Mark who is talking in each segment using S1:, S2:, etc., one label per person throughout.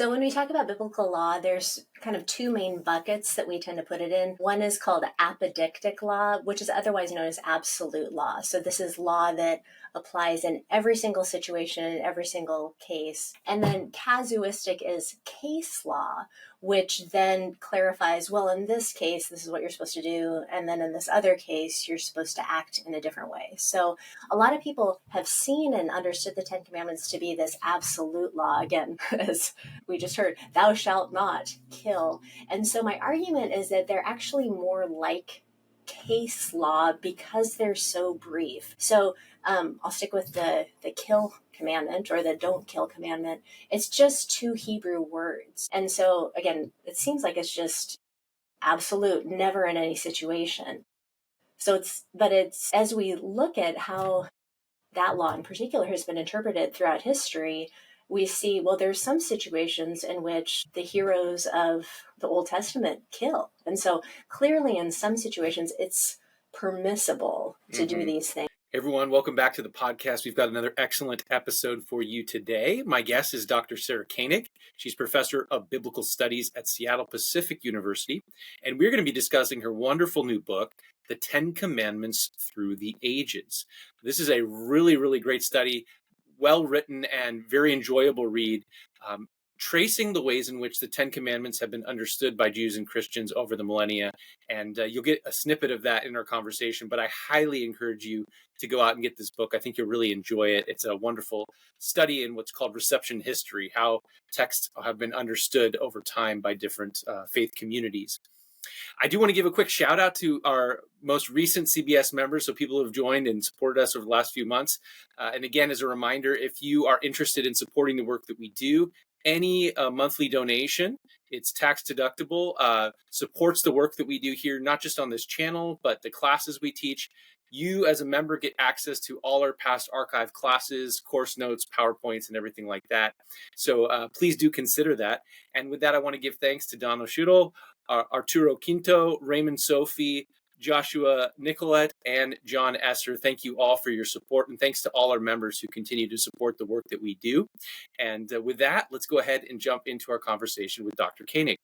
S1: So when we talk about biblical law, there's kind of two main buckets that we tend to put it in. One is called apodictic law, which is otherwise known as absolute law. So this is law that applies in every single situation, in every single case. And then casuistic is case law, which then clarifies, well, in this case, this is what you're supposed to do. And then in this other case, you're supposed to act in a different way. So a lot of people have seen and understood the Ten Commandments to be this absolute law. Again, as we just heard, thou shalt not kill. And so my argument is that they're actually more like case law because they're so brief. So I'll stick with the kill commandment or the don't kill commandment. It's just two Hebrew words. And so again, it seems like it's just absolute, never in any situation. So it's as we look at how that law in particular has been interpreted throughout history, we see, well, there's some situations in which the heroes of the Old Testament kill. And so clearly in some situations, it's permissible to do these things.
S2: Everyone, welcome back to the podcast. We've got another excellent episode for you today. My guest is Dr. Sara Koenig. She's professor of biblical studies at Seattle Pacific University. And we're going to be discussing her wonderful new book, The Ten Commandments Through the Ages. This is a really, really great study, well written and very enjoyable read, tracing the ways in which the Ten Commandments have been understood by Jews and Christians over the millennia. And you'll get a snippet of that in our conversation, but I highly encourage you to go out and get this book. I think you'll really enjoy it. It's a wonderful study in what's called reception history, how texts have been understood over time by different faith communities. I do want to give a quick shout out to our most recent CBS members, so people who have joined and supported us over the last few months. And again, as a reminder, if you are interested in supporting the work that we do, any monthly donation, it's tax deductible, supports the work that we do here, not just on this channel, but the classes we teach. You as a member get access to all our past archive classes, course notes, PowerPoints, and everything like that. So please do consider that. And with that, I want to give thanks to Don Oshuro, Arturo Quinto, Raymond Sophie, Joshua Nicolette, and John Esser. Thank you all for your support, and thanks to all our members who continue to support the work that we do. And with that, let's go ahead and jump into our conversation with Dr. Koenig.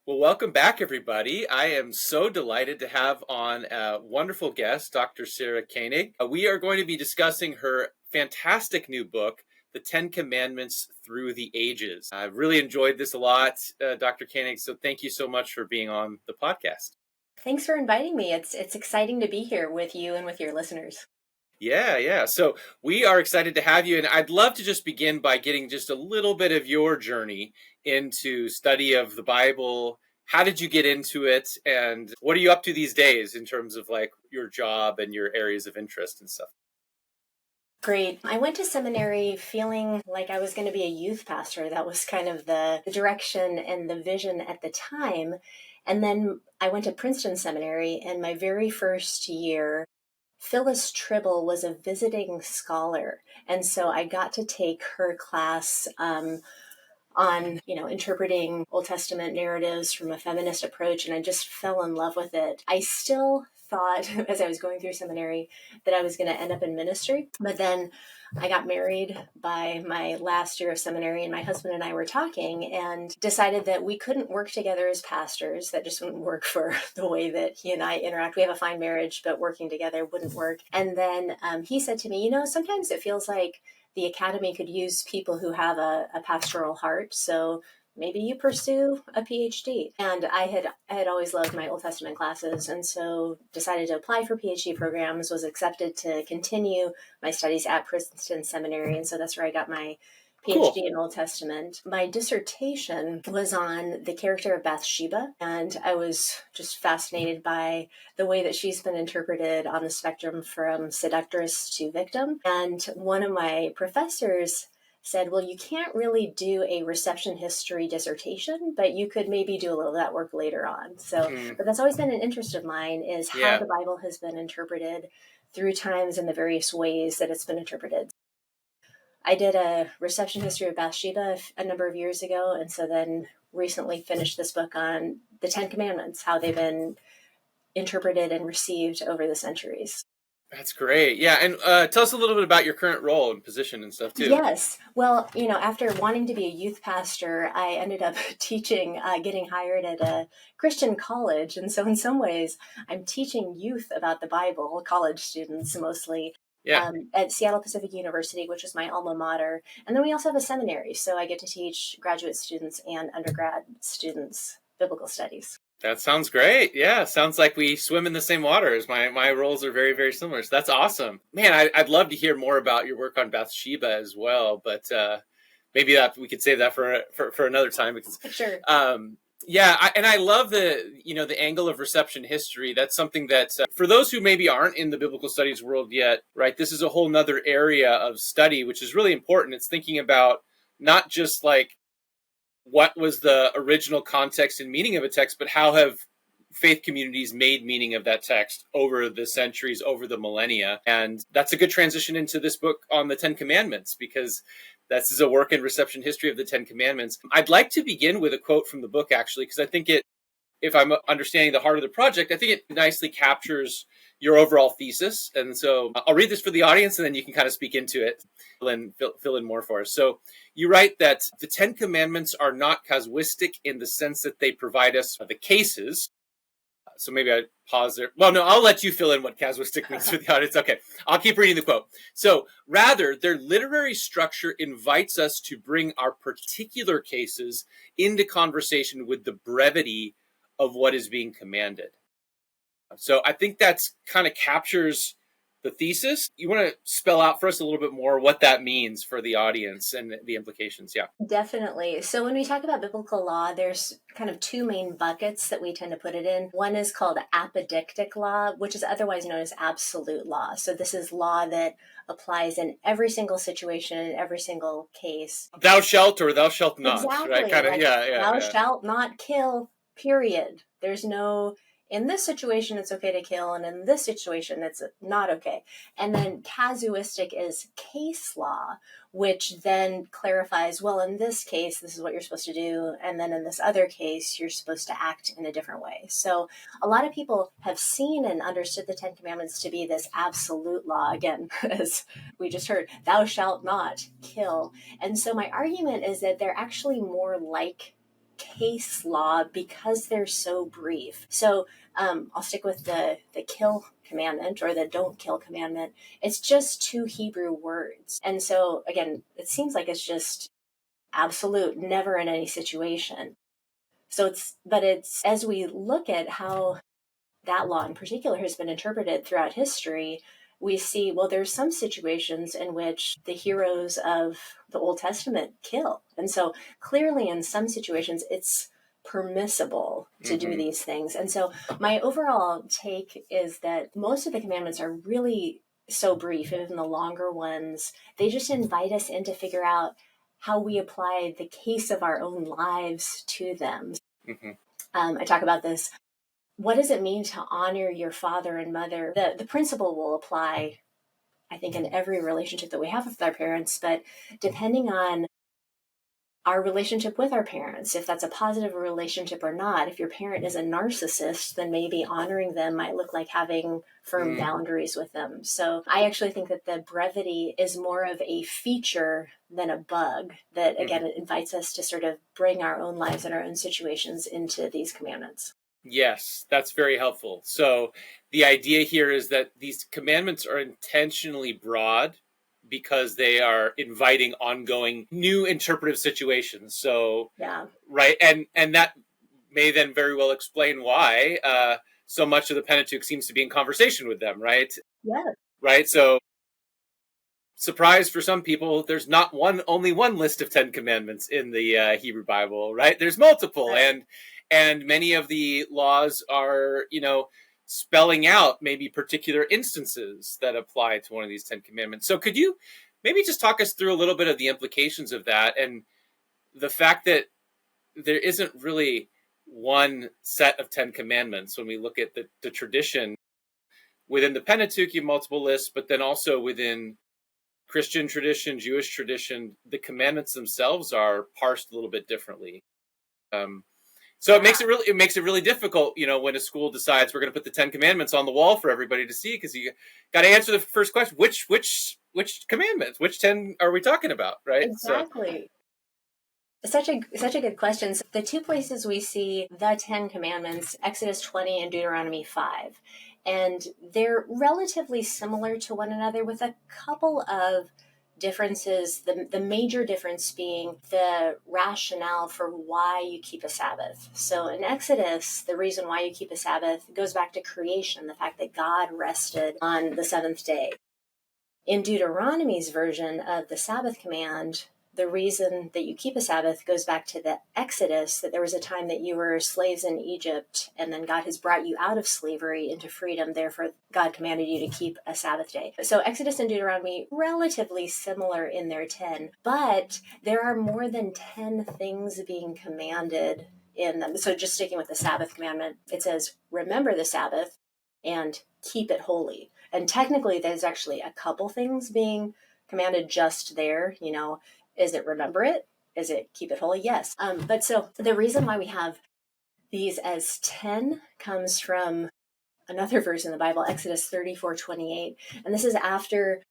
S2: Well, welcome back, everybody. I am so delighted to have on a wonderful guest, Dr. Sara Koenig. We are going to be discussing her fantastic new book, The Ten Commandments Through the Ages. I've really enjoyed this a lot, Dr. Koenig, so thank you so much for being on the podcast.
S1: Thanks for inviting me. It's exciting to be here with you and with your listeners.
S2: Yeah. So we are excited to have you. And I'd love to just begin by getting just a little bit of your journey into study of the Bible. How did you get into it? And what are you up to these days in terms of like your job and your areas of interest and stuff?
S1: Great. I went to seminary feeling like I was going to be a youth pastor. That was kind of the direction and the vision at the time. And then I went to Princeton Seminary, and my very first year, Phyllis Tribble was a visiting scholar. And so I got to take her class on, interpreting Old Testament narratives from a feminist approach, and I just fell in love with it. I still thought, as I was going through seminary, that I was going to end up in ministry. But then I got married by my last year of seminary, and my husband and I were talking and decided that we couldn't work together as pastors. That just wouldn't work for the way that he and I interact. We have a fine marriage, but working together wouldn't work. And then he said to me, sometimes it feels like the academy could use people who have a pastoral heart. So maybe you pursue a PhD. And I had always loved my Old Testament classes, and so decided to apply for PhD programs, was accepted to continue my studies at Princeton Seminary. And so that's where I got my PhD in Old Testament. My dissertation was on the character of Bathsheba, and I was just fascinated by the way that she's been interpreted on the spectrum from seductress to victim. And one of my professors said, well, you can't really do a reception history dissertation, but you could maybe do a little of that work later on. So, but that's always been an interest of mine, is how the Bible has been interpreted through times and the various ways that it's been interpreted. I did a reception history of Bathsheba a number of years ago, and so then recently finished this book on the Ten Commandments, how they've been interpreted and received over the centuries.
S2: That's great. Yeah, and tell us a little bit about your current role and position and stuff too.
S1: Yes. Well, after wanting to be a youth pastor, I ended up teaching, getting hired at a Christian college. And so, in some ways, I'm teaching youth about the Bible, college students mostly,
S2: Yeah,
S1: at Seattle Pacific University, which is my alma mater. And then we also have a seminary. So, I get to teach graduate students and undergrad students biblical studies.
S2: that sounds great. Yeah, sounds like we swim in the same waters. My roles are very, very similar. So that's awesome. Man, I'd love to hear more about your work on Bathsheba as well, but maybe that we could save that for another time because
S1: Sure.
S2: yeah, and I love the angle of reception history. That's something that for those who maybe aren't in the biblical studies world yet, right? This is a whole nother area of study, which is really important. It's thinking about not just like what was the original context and meaning of a text, but how have faith communities made meaning of that text over the centuries, over the millennia. And that's a good transition into this book on the Ten Commandments, because this is a work in reception history of the Ten Commandments. I'd like to begin with a quote from the book, actually, because I think if I'm understanding the heart of the project, I think it nicely captures your overall thesis. And so I'll read this for the audience, and then you can kind of speak into it and fill in more for us. So you write that the Ten Commandments are not casuistic in the sense that they provide us the cases. So maybe I pause there. Well, no, I'll let you fill in what casuistic means for the audience. Okay, I'll keep reading the quote. So rather, their literary structure invites us to bring our particular cases into conversation with the brevity of what is being commanded. So I think that's kind of captures the thesis. You want to spell out for us a little bit more what that means for the audience and the implications? Yeah.
S1: Definitely. So when we talk about biblical law, there's kind of two main buckets that we tend to put it in. One is called apodictic law, which is otherwise known as absolute law. So this is law that applies in every single situation, in every single case.
S2: Thou shalt or thou shalt not, right?
S1: Exactly.
S2: Kind of,
S1: Like,
S2: yeah, yeah,
S1: thou
S2: yeah.
S1: shalt not kill, period. There's no, in this situation, it's okay to kill, and in this situation, it's not okay. And then casuistic is case law, which then clarifies, well, in this case, this is what you're supposed to do. And then in this other case, you're supposed to act in a different way. So a lot of people have seen and understood the Ten Commandments to be this absolute law. Again, as we just heard, thou shalt not kill. And so my argument is that they're actually more like case law because they're so brief. So I'll stick with the kill commandment or the don't kill commandment. It's just two Hebrew words. And so again, it seems like it's just absolute, never in any situation. So it's as we look at how that law in particular has been interpreted throughout history, we see, well, there's some situations in which the heroes of the Old Testament kill. And so clearly in some situations, it's permissible to do these things. And so my overall take is that most of the commandments are really so brief, even the longer ones. They just invite us in to figure out how we apply the case of our own lives to them.
S2: Mm-hmm.
S1: I talk about this. What does it mean to honor your father and mother? The principle will apply, I think, in every relationship that we have with our parents, but depending on our relationship with our parents, if that's a positive relationship or not, if your parent is a narcissist, then maybe honoring them might look like having firm boundaries with them. So I actually think that the brevity is more of a feature than a bug that, again, it invites us to sort of bring our own lives and our own situations into these commandments.
S2: Yes, that's very helpful. So the idea here is that these commandments are intentionally broad because they are inviting ongoing new interpretive situations. So
S1: Yeah.
S2: right, and that may then very well explain why so much of the Pentateuch seems to be in conversation with them, right?
S1: Yeah.
S2: Right. So surprise for some people, there's not only one list of 10 commandments in the Hebrew Bible, right? There's multiple,
S1: Right.
S2: and many of the laws are spelling out maybe particular instances that apply to one of these 10 commandments. So could you maybe just talk us through a little bit of the implications of that and the fact that there isn't really one set of 10 commandments when we look at the tradition within the Pentateuch, you have multiple lists, but then also within Christian tradition, Jewish tradition, the commandments themselves are parsed a little bit differently. So it makes it really difficult, when a school decides we're going to put the 10 commandments on the wall for everybody to see, because you got to answer the first question: which commandments, which 10 are we talking about, right?
S1: Exactly. Such a good question. So the two places we see the 10 commandments, Exodus 20 and Deuteronomy 5. And they're relatively similar to one another with a couple of differences. The major difference being the rationale for why you keep a Sabbath. So in Exodus, the reason why you keep a Sabbath goes back to creation, the fact that God rested on the seventh day. In Deuteronomy's version of the Sabbath command, the reason that you keep a Sabbath goes back to the Exodus, that there was a time that you were slaves in Egypt, and then God has brought you out of slavery into freedom. Therefore, God commanded you to keep a Sabbath day. So Exodus and Deuteronomy, relatively similar in their 10, but there are more than 10 things being commanded in them. So just sticking with the Sabbath commandment, it says, remember the Sabbath and keep it holy. And technically, there's actually a couple things being commanded just there, Is it remember it? Is it keep it holy? Yes. But so the reason why we have these as 10 comes from another verse in the Bible, Exodus 34:28. And this is after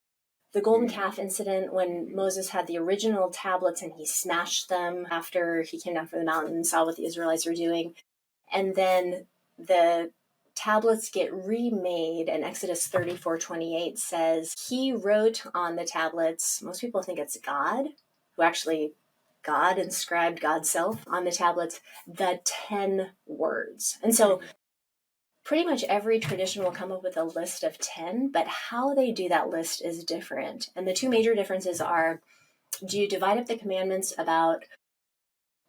S1: the golden calf incident, when Moses had the original tablets and he smashed them after he came down from the mountain and saw what the Israelites were doing. And then the tablets get remade, and Exodus 34:28 says he wrote on the tablets. Most people think it's God, who actually God inscribed God's self on the tablets, the 10 words. And so pretty much every tradition will come up with a list of 10, but how they do that list is different. And the two major differences are, do you divide up the commandments about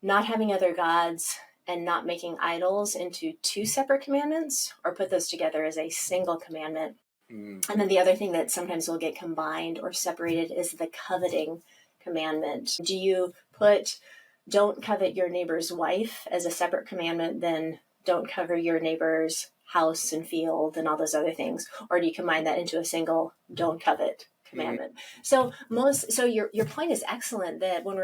S1: not having other gods and not making idols into two separate commandments, or put those together as a single commandment? And then the other thing that sometimes will get combined or separated is the coveting commandment. Do you put don't covet your neighbor's wife as a separate commandment, then don't cover your neighbor's house and field and all those other things? Or do you combine that into a single don't covet commandment? So your point is excellent, that when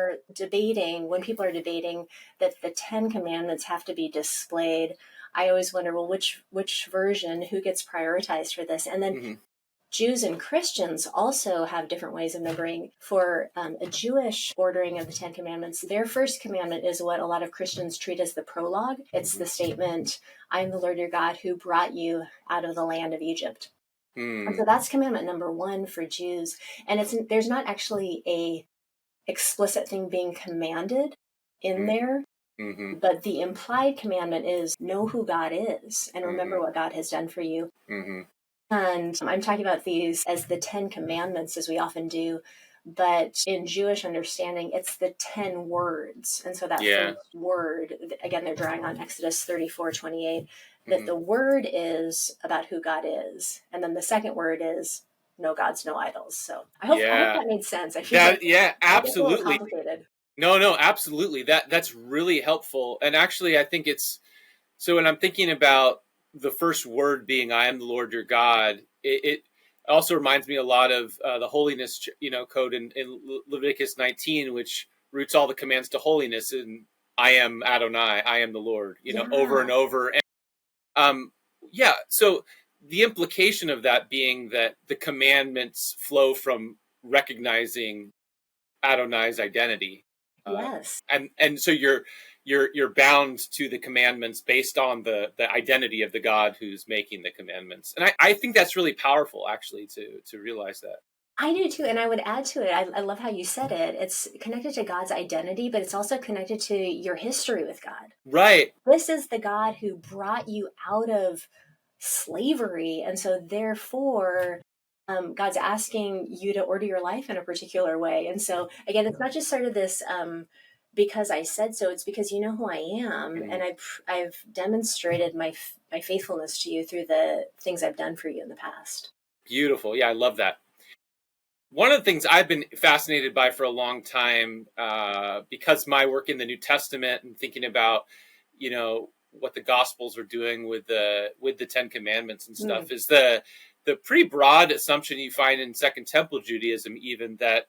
S1: people are debating that the 10 commandments have to be displayed, I always wonder, well, which version, who gets prioritized for this? And then Jews and Christians also have different ways of numbering. For a Jewish ordering of the 10 commandments, their first commandment is what a lot of Christians treat as the prologue. It's the statement, I am the Lord your God who brought you out of the land of Egypt. And so that's commandment number 1 for Jews. And there's not actually a explicit thing being commanded in there, but the implied commandment is know who God is and remember what God has done for you. And I'm talking about these as the 10 commandments, as we often do, but in Jewish understanding, it's the 10 words. And so that first word, again, they're drawing on Exodus 34:28, that the word is about who God is. And then the second word is no gods, no idols. So I hope that made sense. I feel
S2: absolutely.
S1: Complicated.
S2: No, absolutely. That's really helpful. And actually, I think it's, so when I'm thinking about the first word being I am the Lord your God, it also reminds me a lot of the holiness code in Leviticus 19, which roots all the commands to holiness, and I am Adonai, I am the Lord, over and over. And so the implication of that being that the commandments flow from recognizing Adonai's identity.
S1: Yes.
S2: And so you're bound to the commandments based on the identity of the God who's making the commandments. And I think that's really powerful, actually, to realize that.
S1: I do too. And I would add to it, I love how you said it. It's connected to God's identity, but it's also connected to your history with God.
S2: Right.
S1: This is the God who brought you out of slavery. And so therefore, God's asking you to order your life in a particular way. And so again, it's not just sort of this, because I said so, it's because you know who I am. And I've demonstrated my faithfulness to you through the things I've done for you in the past.
S2: Beautiful. Yeah, I love that. One of the things I've been fascinated by for a long time, because my work in the New Testament and thinking about, what the Gospels are doing with the 10 Commandments and stuff, is the pretty broad assumption you find in Second Temple Judaism, even that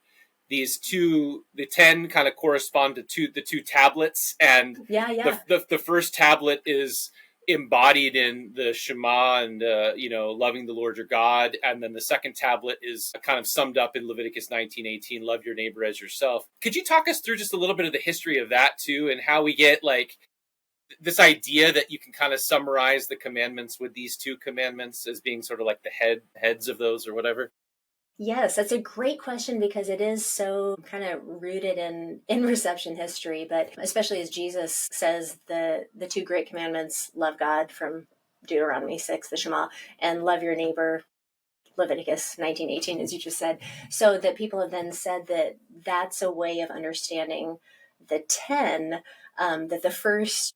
S2: the 10 kind of correspond to the two tablets, and
S1: Yeah.
S2: the first tablet is embodied in the Shema and loving the Lord your God, and then the second tablet is kind of summed up in Leviticus 19:18, love your neighbor as yourself. Could you talk us through just a little bit of the history of that too, and how we get like this idea that you can kind of summarize the commandments with these two commandments as being sort of like the heads of those or whatever?
S1: Yes, that's a great question because it is so kind of rooted in reception history, but especially as Jesus says the two great commandments, love God from Deuteronomy 6, the Shema, and love your neighbor, Leviticus 19:18, as you just said. So that people have then said that that's a way of understanding the 10, that the first,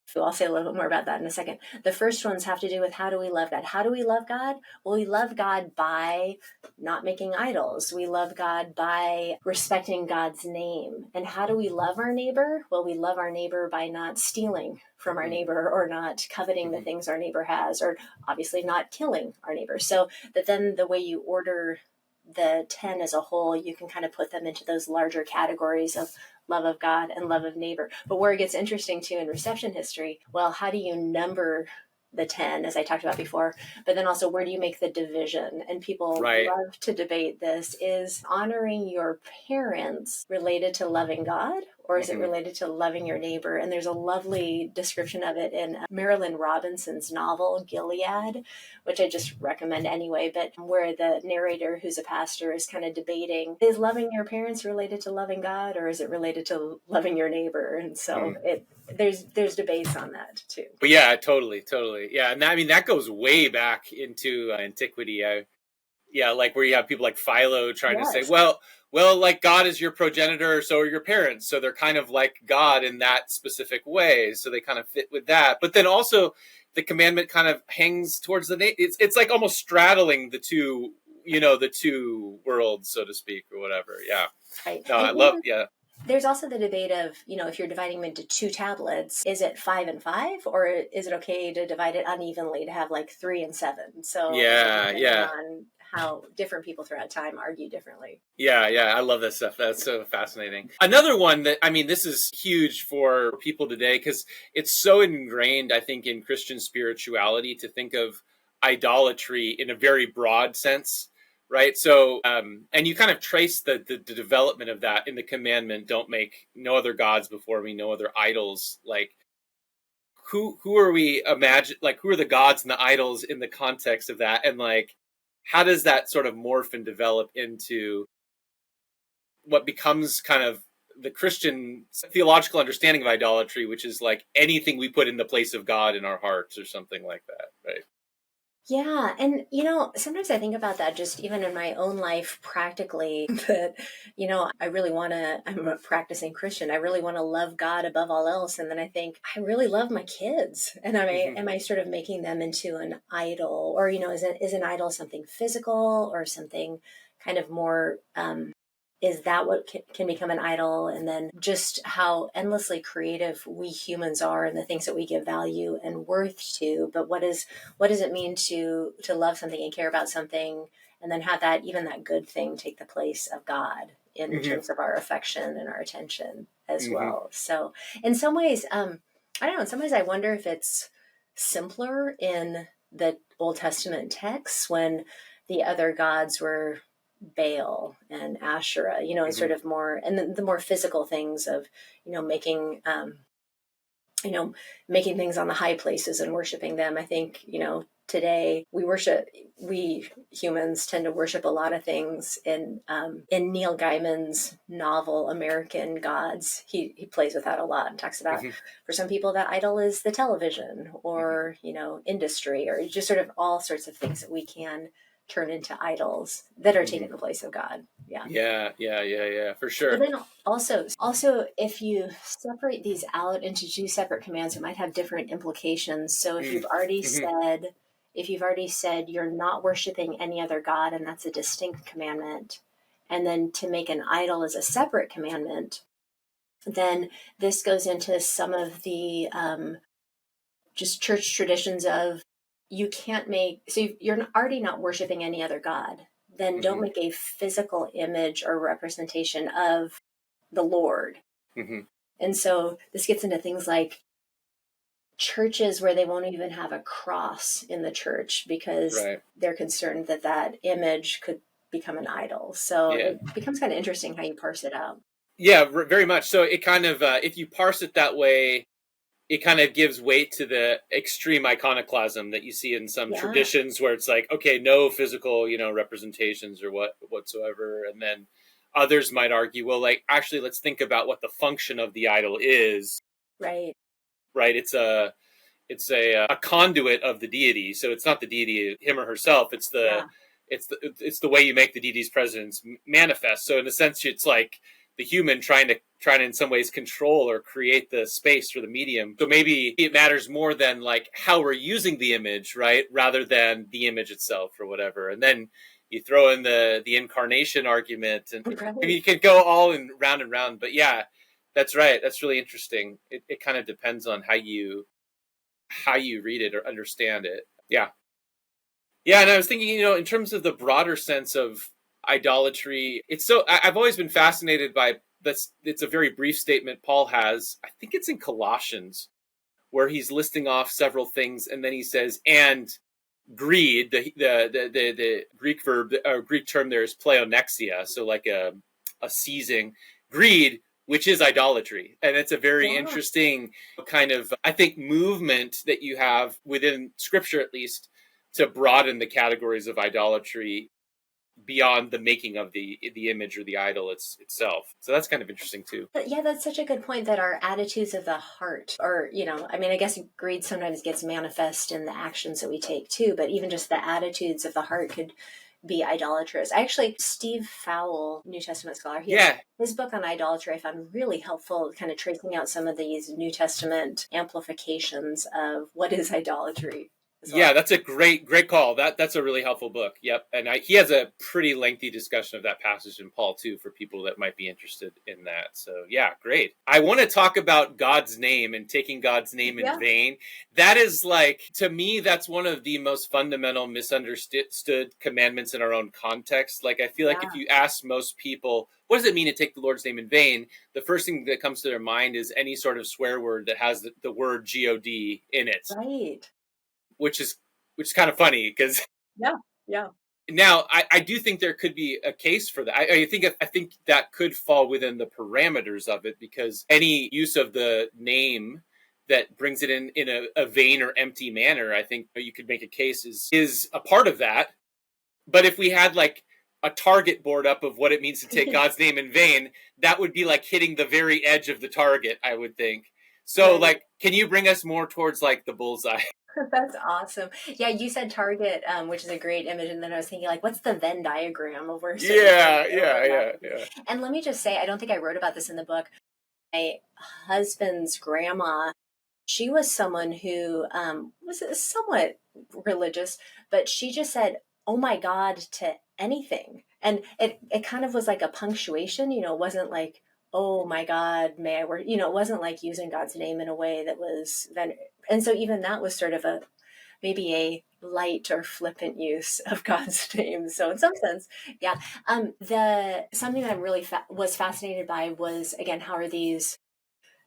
S1: so I'll say a little bit more about that in a second. The first ones have to do with how do we love God? How do we love God? Well, we love God by not making idols. We love God by respecting God's name. And how do we love our neighbor? Well, we love our neighbor by not stealing from our neighbor or not coveting the things our neighbor has, or obviously not killing our neighbor. So that then the way you order the 10 as a whole, you can kind of put them into those larger categories of love of God and love of neighbor. But where it gets interesting too in reception history, well, how do you number the 10, as I talked about before, but then also where do you make the division? And people
S2: Right.
S1: love to debate this. Is honoring your parents related to loving God, or is it related to loving your neighbor? And there's a lovely description of it in Marilyn Robinson's novel, Gilead, which I just recommend anyway, but where the narrator, who's a pastor, is kind of debating, is loving your parents related to loving God, or is it related to loving your neighbor? And so there's debates on that too.
S2: But yeah, totally. Yeah, and that goes way back into antiquity. Yeah, like where you have people like Philo trying to say,
S1: Yes.
S2: well, like God is your progenitor, so are your parents. So they're kind of like God in that specific way. So they kind of fit with that. But then also the commandment kind of hangs towards it's like almost straddling the two, the two worlds, so to speak, or whatever. Yeah.
S1: Right.
S2: No,
S1: And
S2: I love, yeah.
S1: there's also the debate of, if you're dividing them into two tablets, is it 5 and 5, or is it okay to divide it unevenly to have like 3 and 7? So depending
S2: Yeah.
S1: on how different people throughout time argue differently.
S2: Yeah, I love that stuff. That's so fascinating. Another one that, this is huge for people today because it's so ingrained, I think, in Christian spirituality to think of idolatry in a very broad sense, right? So, and you kind of trace the development of that in the commandment, don't make no other gods before me, no other idols. Like, who are we like, who are the gods and the idols in the context of that? And like, how does that sort of morph and develop into what becomes kind of the Christian theological understanding of idolatry, which is like anything we put in the place of God in our hearts or something like that, right?
S1: Yeah. And, sometimes I think about that just even in my own life practically, that, I really I'm a practicing Christian. I really want to love God above all else. And then I think, I really love my kids. And am I sort of making them into an idol? Or, is an idol something physical or something kind of more, is that what can become an idol? And then just how endlessly creative we humans are and the things that we give value and worth to. But what does it mean to love something and care about something, and then have that good thing take the place of God in terms of our affection and our attention as well? So in some ways, I don't know, in some ways I wonder if it's simpler in the Old Testament texts when the other gods were Baal and Asherah, and sort of more, and the more physical things of, making, making things on the high places and worshiping them. I think, today we humans tend to worship a lot of things in Neil Gaiman's novel, American Gods. He plays with that a lot and talks about, for some people, that idol is the television or, industry, or just sort of all sorts of things that we can turn into idols that are taking the place of God.
S2: Yeah, for sure.
S1: But then also, if you separate these out into two separate commands, it might have different implications. So if you've already said you're not worshiping any other God, and that's a distinct commandment, and then to make an idol is a separate commandment, then this goes into some of the just church traditions of, you can't make, so you're already not worshiping any other God. then don't make a physical image or representation of the Lord.
S2: Mm-hmm.
S1: And so this gets into things like churches where they won't even have a cross in the church because
S2: Right.
S1: they're concerned that that image could become an idol. So
S2: Yeah.
S1: it becomes kind of interesting how you parse it out.
S2: Yeah, very much. So it kind of, if you parse it that way, it kind of gives weight to the extreme iconoclasm that you see in some
S1: Yeah.
S2: traditions where it's like, okay, no physical, representations or whatsoever. And then others might argue, well, like, actually, let's think about what the function of the idol is.
S1: Right.
S2: Right. It's a conduit of the deity. So it's not the deity, him or herself. It's
S1: Yeah.
S2: the way you make the deity's presence manifest. So in a sense, it's like the human trying to in some ways control or create the space for the medium. So maybe it matters more than like how we're using the image, right? Rather than the image itself or whatever. And then you throw in the incarnation argument, and
S1: Right.
S2: I mean, you can go all in round and round. But yeah, that's right. That's really interesting. It kind of depends on how you read it or understand it. Yeah. Yeah. And I was thinking, in terms of the broader sense of idolatry, I've always been fascinated by this. It's a very brief statement Paul has. I think it's in Colossians, where he's listing off several things. And then he says, and greed, the Greek verb, or Greek term there is pleonexia. So like a seizing, greed, which is idolatry. And it's a very interesting kind of, I think, movement that you have within scripture, at least, to broaden the categories of idolatry beyond the making of the image or the idol itself. So that's kind of interesting too.
S1: Yeah, that's such a good point, that our attitudes of the heart, or, I mean, I guess greed sometimes gets manifest in the actions that we take too, but even just the attitudes of the heart could be idolatrous. Steve Fowle, New Testament scholar, his book on idolatry I found really helpful, kind of tracing out some of these New Testament amplifications of what is idolatry.
S2: Yeah, that's a great call. That's a really helpful book. Yep. And he has a pretty lengthy discussion of that passage in Paul too, for people that might be interested in that. So yeah, great. I want to talk about God's name and taking God's name in vain. That is, like, to me, that's one of the most fundamental misunderstood commandments in our own context. Like, I feel like if you ask most people, what does it mean to take the Lord's name in vain? The first thing that comes to their mind is any sort of swear word that has the word God in it.
S1: Right.
S2: Which is kind of funny because now I do think there could be a case for that. I think that could fall within the parameters of it, because any use of the name that brings it in a vain or empty manner, I think you could make a case is a part of that. But if we had like a target board up of what it means to take God's name in vain, that would be like hitting the very edge of the target, I would think. So like, can you bring us more towards like the bullseye?
S1: That's awesome. Yeah, you said target, which is a great image, and then I was thinking, like, what's the Venn diagram of where?
S2: Yeah.
S1: And let me just say, I don't think I wrote about this in the book. My husband's grandma, she was someone who was somewhat religious, but she just said, "Oh my God," to anything, and it kind of was like a punctuation. It wasn't like, "Oh my God, may I work?" It wasn't like using God's name in a way that was then. And so even that was sort of maybe a light or flippant use of God's name. So in some sense, yeah. Something that I really was fascinated by was, again, how are these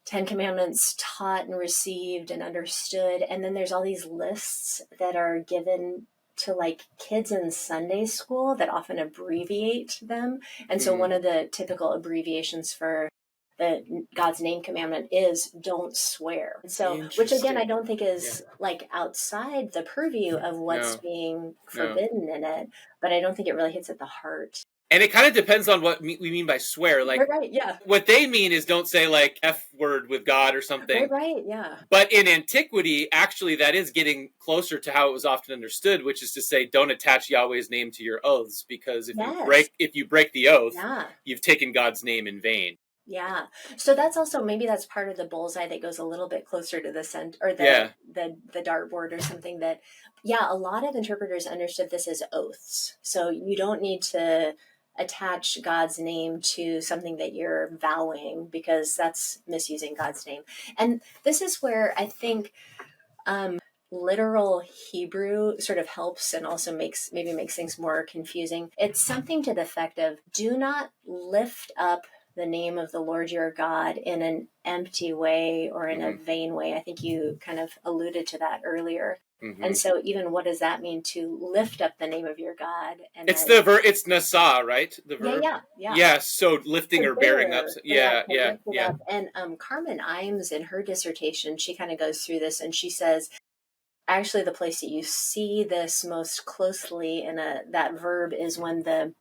S1: 10 Commandments taught and received and understood? And then there's all these lists that are given to like kids in Sunday school that often abbreviate them. And so one of the typical abbreviations for the God's name commandment is don't swear. So, which again, I don't think is like outside the purview of what's being forbidden in it, but I don't think it really hits at the heart.
S2: And it kind of depends on what we mean by swear. Like, what they mean is don't say like F word with God or something.
S1: Right, yeah.
S2: But in antiquity, actually, that is getting closer to how it was often understood, which is to say, don't attach Yahweh's name to your oaths, because if you break the oath, you've taken God's name in vain.
S1: Yeah. So that's also, maybe that's part of the bullseye that goes a little bit closer to the center, or the dartboard or something, that, a lot of interpreters understood this as oaths. So you don't need to attach God's name to something that you're vowing, because that's misusing God's name. And this is where I think, literal Hebrew sort of helps and also makes things more confusing. It's something to the effect of, do not lift up the name of the Lord your God in an empty way or in a vain way. I think you kind of alluded to that earlier. And so even what does that mean, to lift up the name of your God? And
S2: It's
S1: then,
S2: the verb. It's nasa, right? The verb.
S1: yeah.
S2: Yeah. So lifting
S1: To
S2: or bearing up.
S1: bear,
S2: Yeah.
S1: to
S2: Yeah.
S1: lift it
S2: Yeah.
S1: up. And Carmen Imes, in her dissertation, she kind of goes through this, and she says, actually, the place that you see this most closely in that verb is when the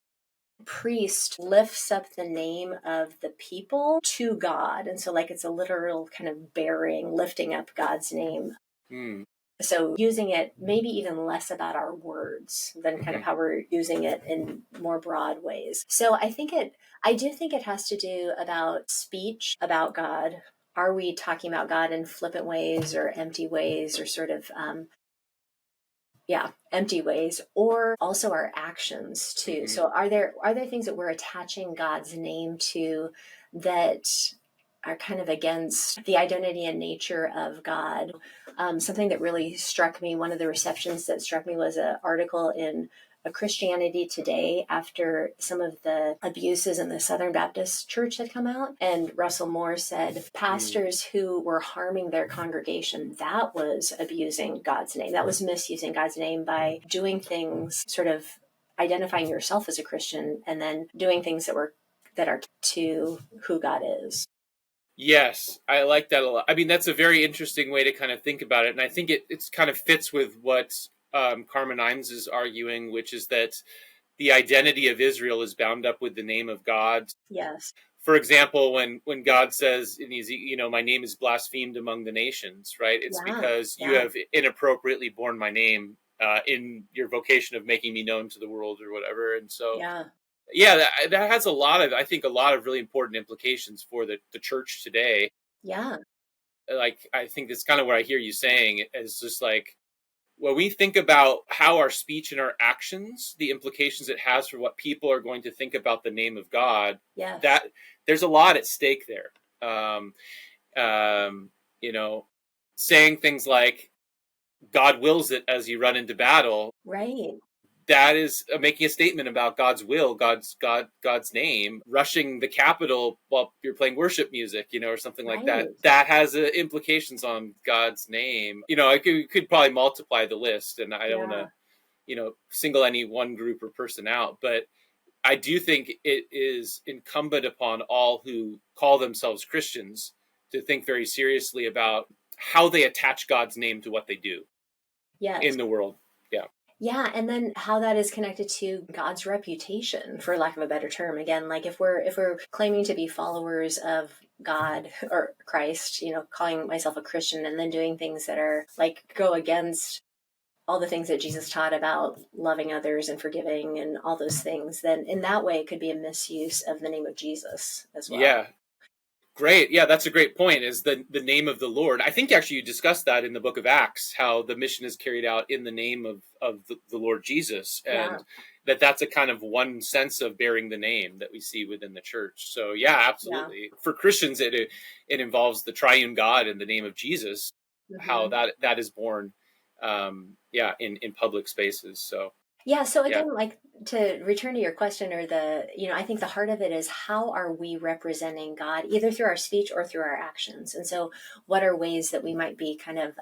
S1: priest lifts up the name of the people to God. And so, like, it's a literal kind of bearing, lifting up God's name.
S2: Mm.
S1: So using it maybe even less about our words than kind of how we're using it in more broad ways. So I do think it has to do about speech about God. Are we talking about God in flippant ways or empty ways, or sort of empty ways, or also our actions too? So are there things that we're attaching God's name to that are kind of against the identity and nature of God? Something that really struck me, one of the receptions that struck me, was an article in A Christianity Today after some of the abuses in the Southern Baptist Church had come out. And Russell Moore said pastors who were harming their congregation, that was abusing God's name. That was misusing God's name by doing things, sort of identifying yourself as a Christian and then doing things that are to who God is.
S2: Yes, I like that a lot. I mean, that's a very interesting way to kind of think about it, and I think it's kind of fits with what Carmen Imes is arguing, which is that the identity of Israel is bound up with the name of God.
S1: Yes.
S2: For example, when God says, my name is blasphemed among the nations, right? It's because you have inappropriately borne my name in your vocation of making me known to the world or whatever. And so, that has a lot of really important implications for the church today.
S1: Yeah.
S2: Like, I think that's kind of what I hear you saying, is just like, when we think about how our speech and our actions, the implications it has for what people are going to think about the name of God, that there's a lot at stake there. You know, saying things like, God wills it as you run into battle.
S1: Right.
S2: That is making a statement about God's will, God's name. Rushing the Capitol while you're playing worship music, or something like that. That has implications on God's name. I could probably multiply the list, and I don't want to, single any one group or person out. But I do think it is incumbent upon all who call themselves Christians to think very seriously about how they attach God's name to what they do in the world. Yeah.
S1: Yeah, and then how that is connected to God's reputation, for lack of a better term. Again, like if we're claiming to be followers of God or Christ, calling myself a Christian and then doing things that are like go against all the things that Jesus taught about loving others and forgiving and all those things, then in that way it could be a misuse of the name of Jesus as well.
S2: Yeah. Great. Yeah, that's a great point, is the name of the Lord. I think actually you discussed that in the book of Acts, how the mission is carried out in the name of the Lord Jesus. And that's a kind of one sense of bearing the name that we see within the church. So yeah, absolutely. Yeah. For Christians, it involves the triune God in the name of Jesus, how that is born, in public spaces. So
S1: so again, like, to return to your question, or I think the heart of it is, how are we representing God, either through our speech or through our actions? And so what are ways that we might be kind of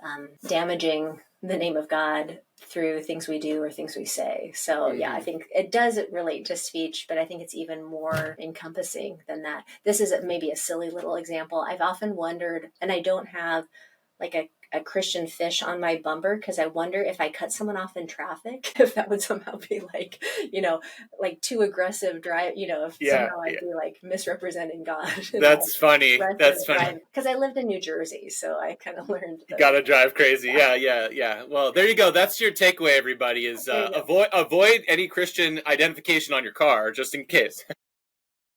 S1: damaging the name of God through things we do or things we say? So I think it does relate to speech, but I think it's even more encompassing than that. This is maybe a silly little example. I've often wondered, and I don't have like a Christian fish on my bumper, because I wonder if I cut someone off in traffic, if that would somehow be like, like too aggressive drive, if somehow I'd be like misrepresenting God.
S2: That's funny. That's funny.
S1: Because I lived in New Jersey, so I kind of learned.
S2: You gotta drive crazy. Yeah. Well, there you go. That's your takeaway, everybody, is avoid any Christian identification on your car, just in case.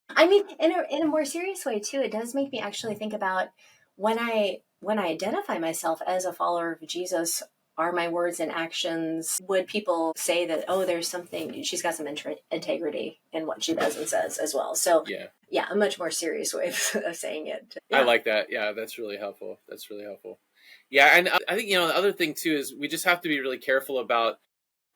S1: I mean, in a more serious way too, it does make me actually think about when I identify myself as a follower of Jesus, are my words and actions, would people say that, oh, there's something, she's got some integrity in what she does and says as well? So a much more serious way of saying it.
S2: I like that. Yeah, that's really helpful. Yeah, and I think, the other thing too is we just have to be really careful about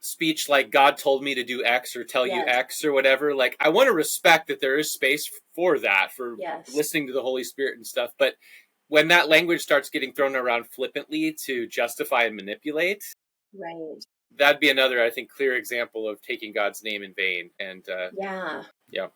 S2: speech like God told me to do X or tell you
S1: Yes.
S2: X or whatever. Like, I want to respect that there is space for that, for
S1: Yes.
S2: listening to the Holy Spirit and stuff. But when that language starts getting thrown around flippantly to justify and manipulate,
S1: Right.
S2: that'd be another, I think, clear example of taking God's name in vain. And
S1: Yeah.
S2: yeah,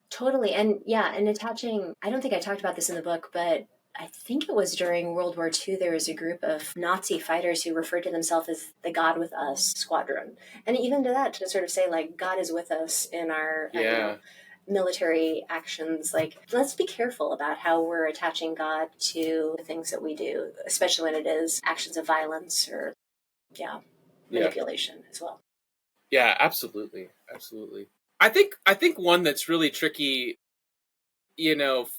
S1: Totally. And yeah, and attaching, I don't think I talked about this in the book, but I think it was during World War II, there was a group of Nazi fighters who referred to themselves as the God with Us squadron. And even to that, to sort of say, like, God is with us in our,
S2: yeah,
S1: military actions. Like, let's be careful about how we're attaching God to the things that we do, especially when it is actions of violence or, yeah,
S2: yeah,
S1: manipulation as well.
S2: yeah, absolutely, absolutely. I think one that's really tricky,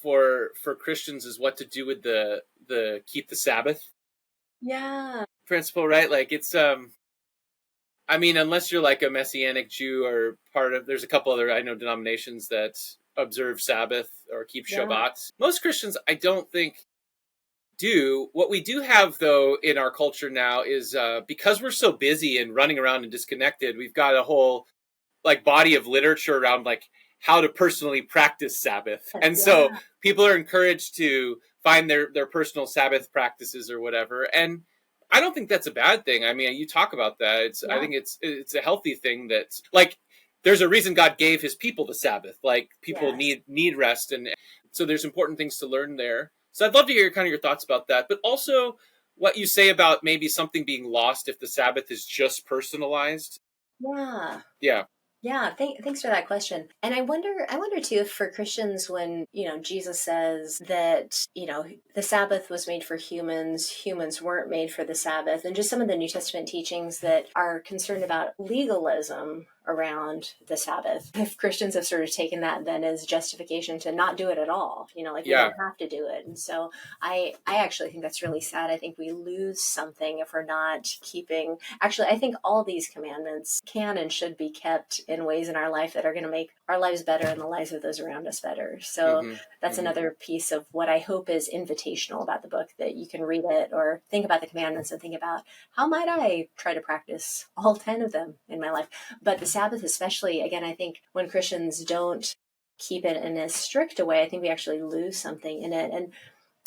S2: for Christians is what to do with the keep the Sabbath
S1: Yeah.
S2: principle, right? Like, I mean, unless you're like a Messianic Jew or there's a couple other, I know, denominations that observe Sabbath or keep
S1: Yeah.
S2: Shabbat. Most Christians, I don't think, do. What we do have, though, in our culture now is because we're so busy and running around and disconnected, we've got a whole like body of literature around like how to personally practice Sabbath. And so
S1: Yeah.
S2: people are encouraged to find their personal Sabbath practices or whatever. And I don't think that's a bad thing. I mean, you talk about that. I
S1: Yeah.
S2: think it's a healthy thing. That's like, there's a reason God gave his people the Sabbath. Like, people
S1: Yes.
S2: need rest, and so there's important things to learn there. So I'd love to hear kind of your thoughts about that, but also what you say about maybe something being lost if the Sabbath is just personalized.
S1: Yeah.
S2: Yeah.
S1: Yeah, thanks for that question. And I wonder too if for Christians, when, Jesus says that, the Sabbath was made for humans, humans weren't made for the Sabbath, and just some of the New Testament teachings that are concerned about legalism around the Sabbath. If Christians have sort of taken that then as justification to not do it at all, like we
S2: Yeah.
S1: don't have to do it. And so I actually think that's really sad. I think we lose something if we're not keeping. Actually, I think all these commandments can and should be kept in ways in our life that are going to make our lives better and the lives of those around us better. So
S2: Mm-hmm.
S1: that's
S2: Mm-hmm.
S1: another piece of what I hope is invitational about the book, that you can read it or think about the commandments and think about, how might I try to practice all 10 of them in my life? But the Sabbath, especially, again, I think when Christians don't keep it in as strict a way, I think we actually lose something in it. And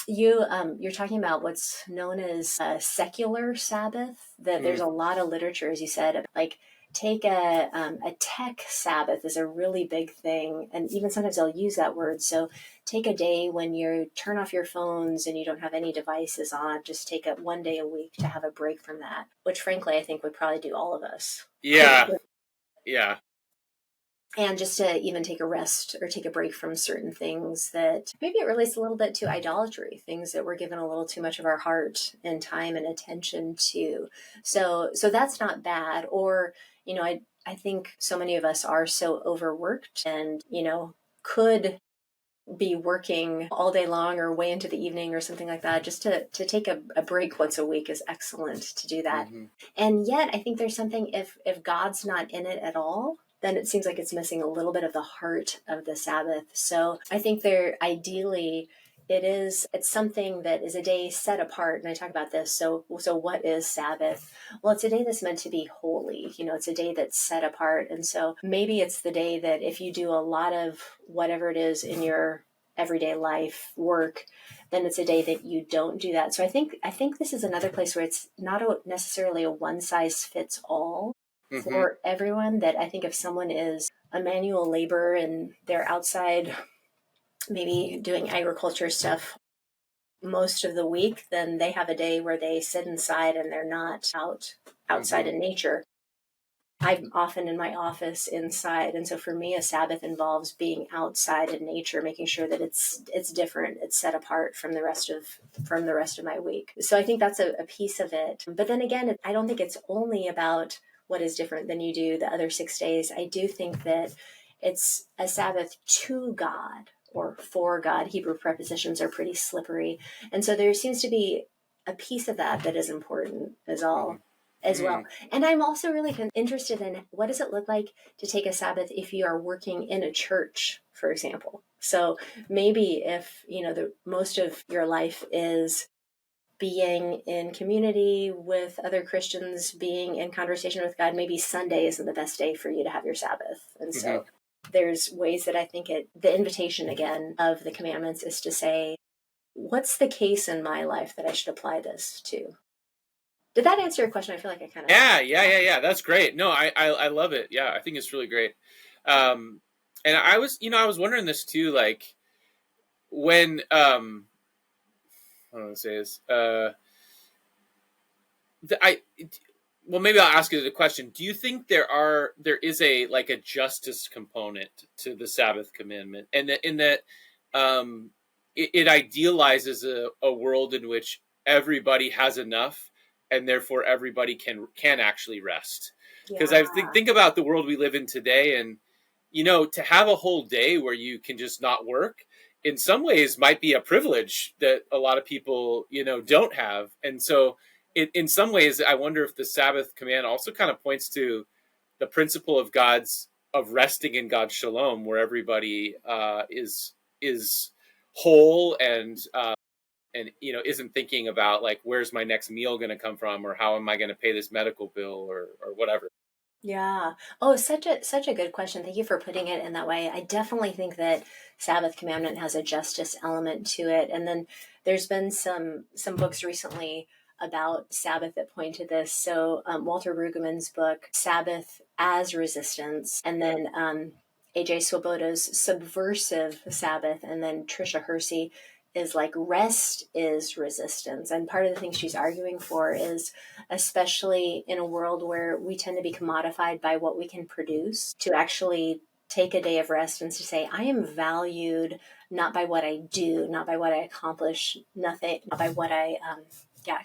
S1: you're talking about what's known as a secular Sabbath. That there's
S2: Mm.
S1: a lot of literature, as you said, like take a tech Sabbath is a really big thing, and even sometimes they'll use that word. So take a day when you turn off your phones and you don't have any devices on. Just take it one day a week to have a break from that, which frankly I think would probably do all of us.
S2: Yeah. Yeah.
S1: And just to even take a rest or take a break from certain things, that maybe it relates a little bit to idolatry, things that we're given a little too much of our heart and time and attention to. So that's not bad. Or, I think so many of us are so overworked and, could be working all day long or way into the evening or something like that. Just to take a break once a week is excellent to do that.
S2: Mm-hmm.
S1: And yet I think there's something, if God's not in it at all, then it seems like it's missing a little bit of the heart of the Sabbath. So I think there, ideally, it's something that is a day set apart. And I talk about this. So what is Sabbath? Well, it's a day that's meant to be holy. It's a day that's set apart. And so maybe it's the day that if you do a lot of whatever it is in your everyday life work, then it's a day that you don't do that. So I think this is another place where it's not necessarily a one size fits all
S2: Mm-hmm.
S1: for everyone. That I think if someone is a manual laborer and they're outside maybe doing agriculture stuff most of the week, then they have a day where they sit inside and they're not outside
S2: Mm-hmm.
S1: in nature. I'm often in my office inside, and so for me, a Sabbath involves being outside in nature, making sure that it's different, it's set apart from the rest of my week. So I think that's a piece of it. But then again, I don't think it's only about what is different than you do the other 6 days. I do think that it's a Sabbath to God or for God. Hebrew prepositions are pretty slippery, and so there seems to be a piece of that is important as
S2: Mm-hmm.
S1: well. And I'm also really interested in, what does it look like to take a Sabbath if you are working in a church, for example. So maybe if, the most of your life is being in community with other Christians, being in conversation with God, maybe Sunday isn't the best day for you to have your Sabbath. And so there's ways that I think the invitation again of the commandments is to say, what's the case in my life that I should apply this to? Did that answer your question? I feel like I kind of...
S2: Yeah. That's great. No, I love it. Yeah, I think it's really great. And I was, I was wondering this too, like when, I don't want to say this, I, well, maybe I'll ask you the question. Do you think there is a justice component to the Sabbath commandment, and that in that, it idealizes a world in which everybody has enough, and therefore everybody can actually rest? Because
S1: Yeah.
S2: I think about the world we live in today, and to have a whole day where you can just not work, in some ways might be a privilege that a lot of people don't have. And so in some ways, I wonder if the Sabbath command also kind of points to the principle of resting in God's shalom, where everybody is whole, and isn't thinking about like, where's my next meal going to come from, or how am I going to pay this medical bill, or whatever.
S1: Yeah. Oh, such a good question. Thank you for putting it in that way. I definitely think that Sabbath commandment has a justice element to it. And then there's been some books recently about Sabbath that point to this. So Walter Brueggemann's book Sabbath as Resistance, and then AJ Swoboda's Subversive Sabbath, and then Tricia Hersey is like rest is resistance. And part of the things she's arguing for is, especially in a world where we tend to be commodified by what we can produce, to actually take a day of rest and to say, I am valued not by what I do, not by what I accomplish, nothing, not by what I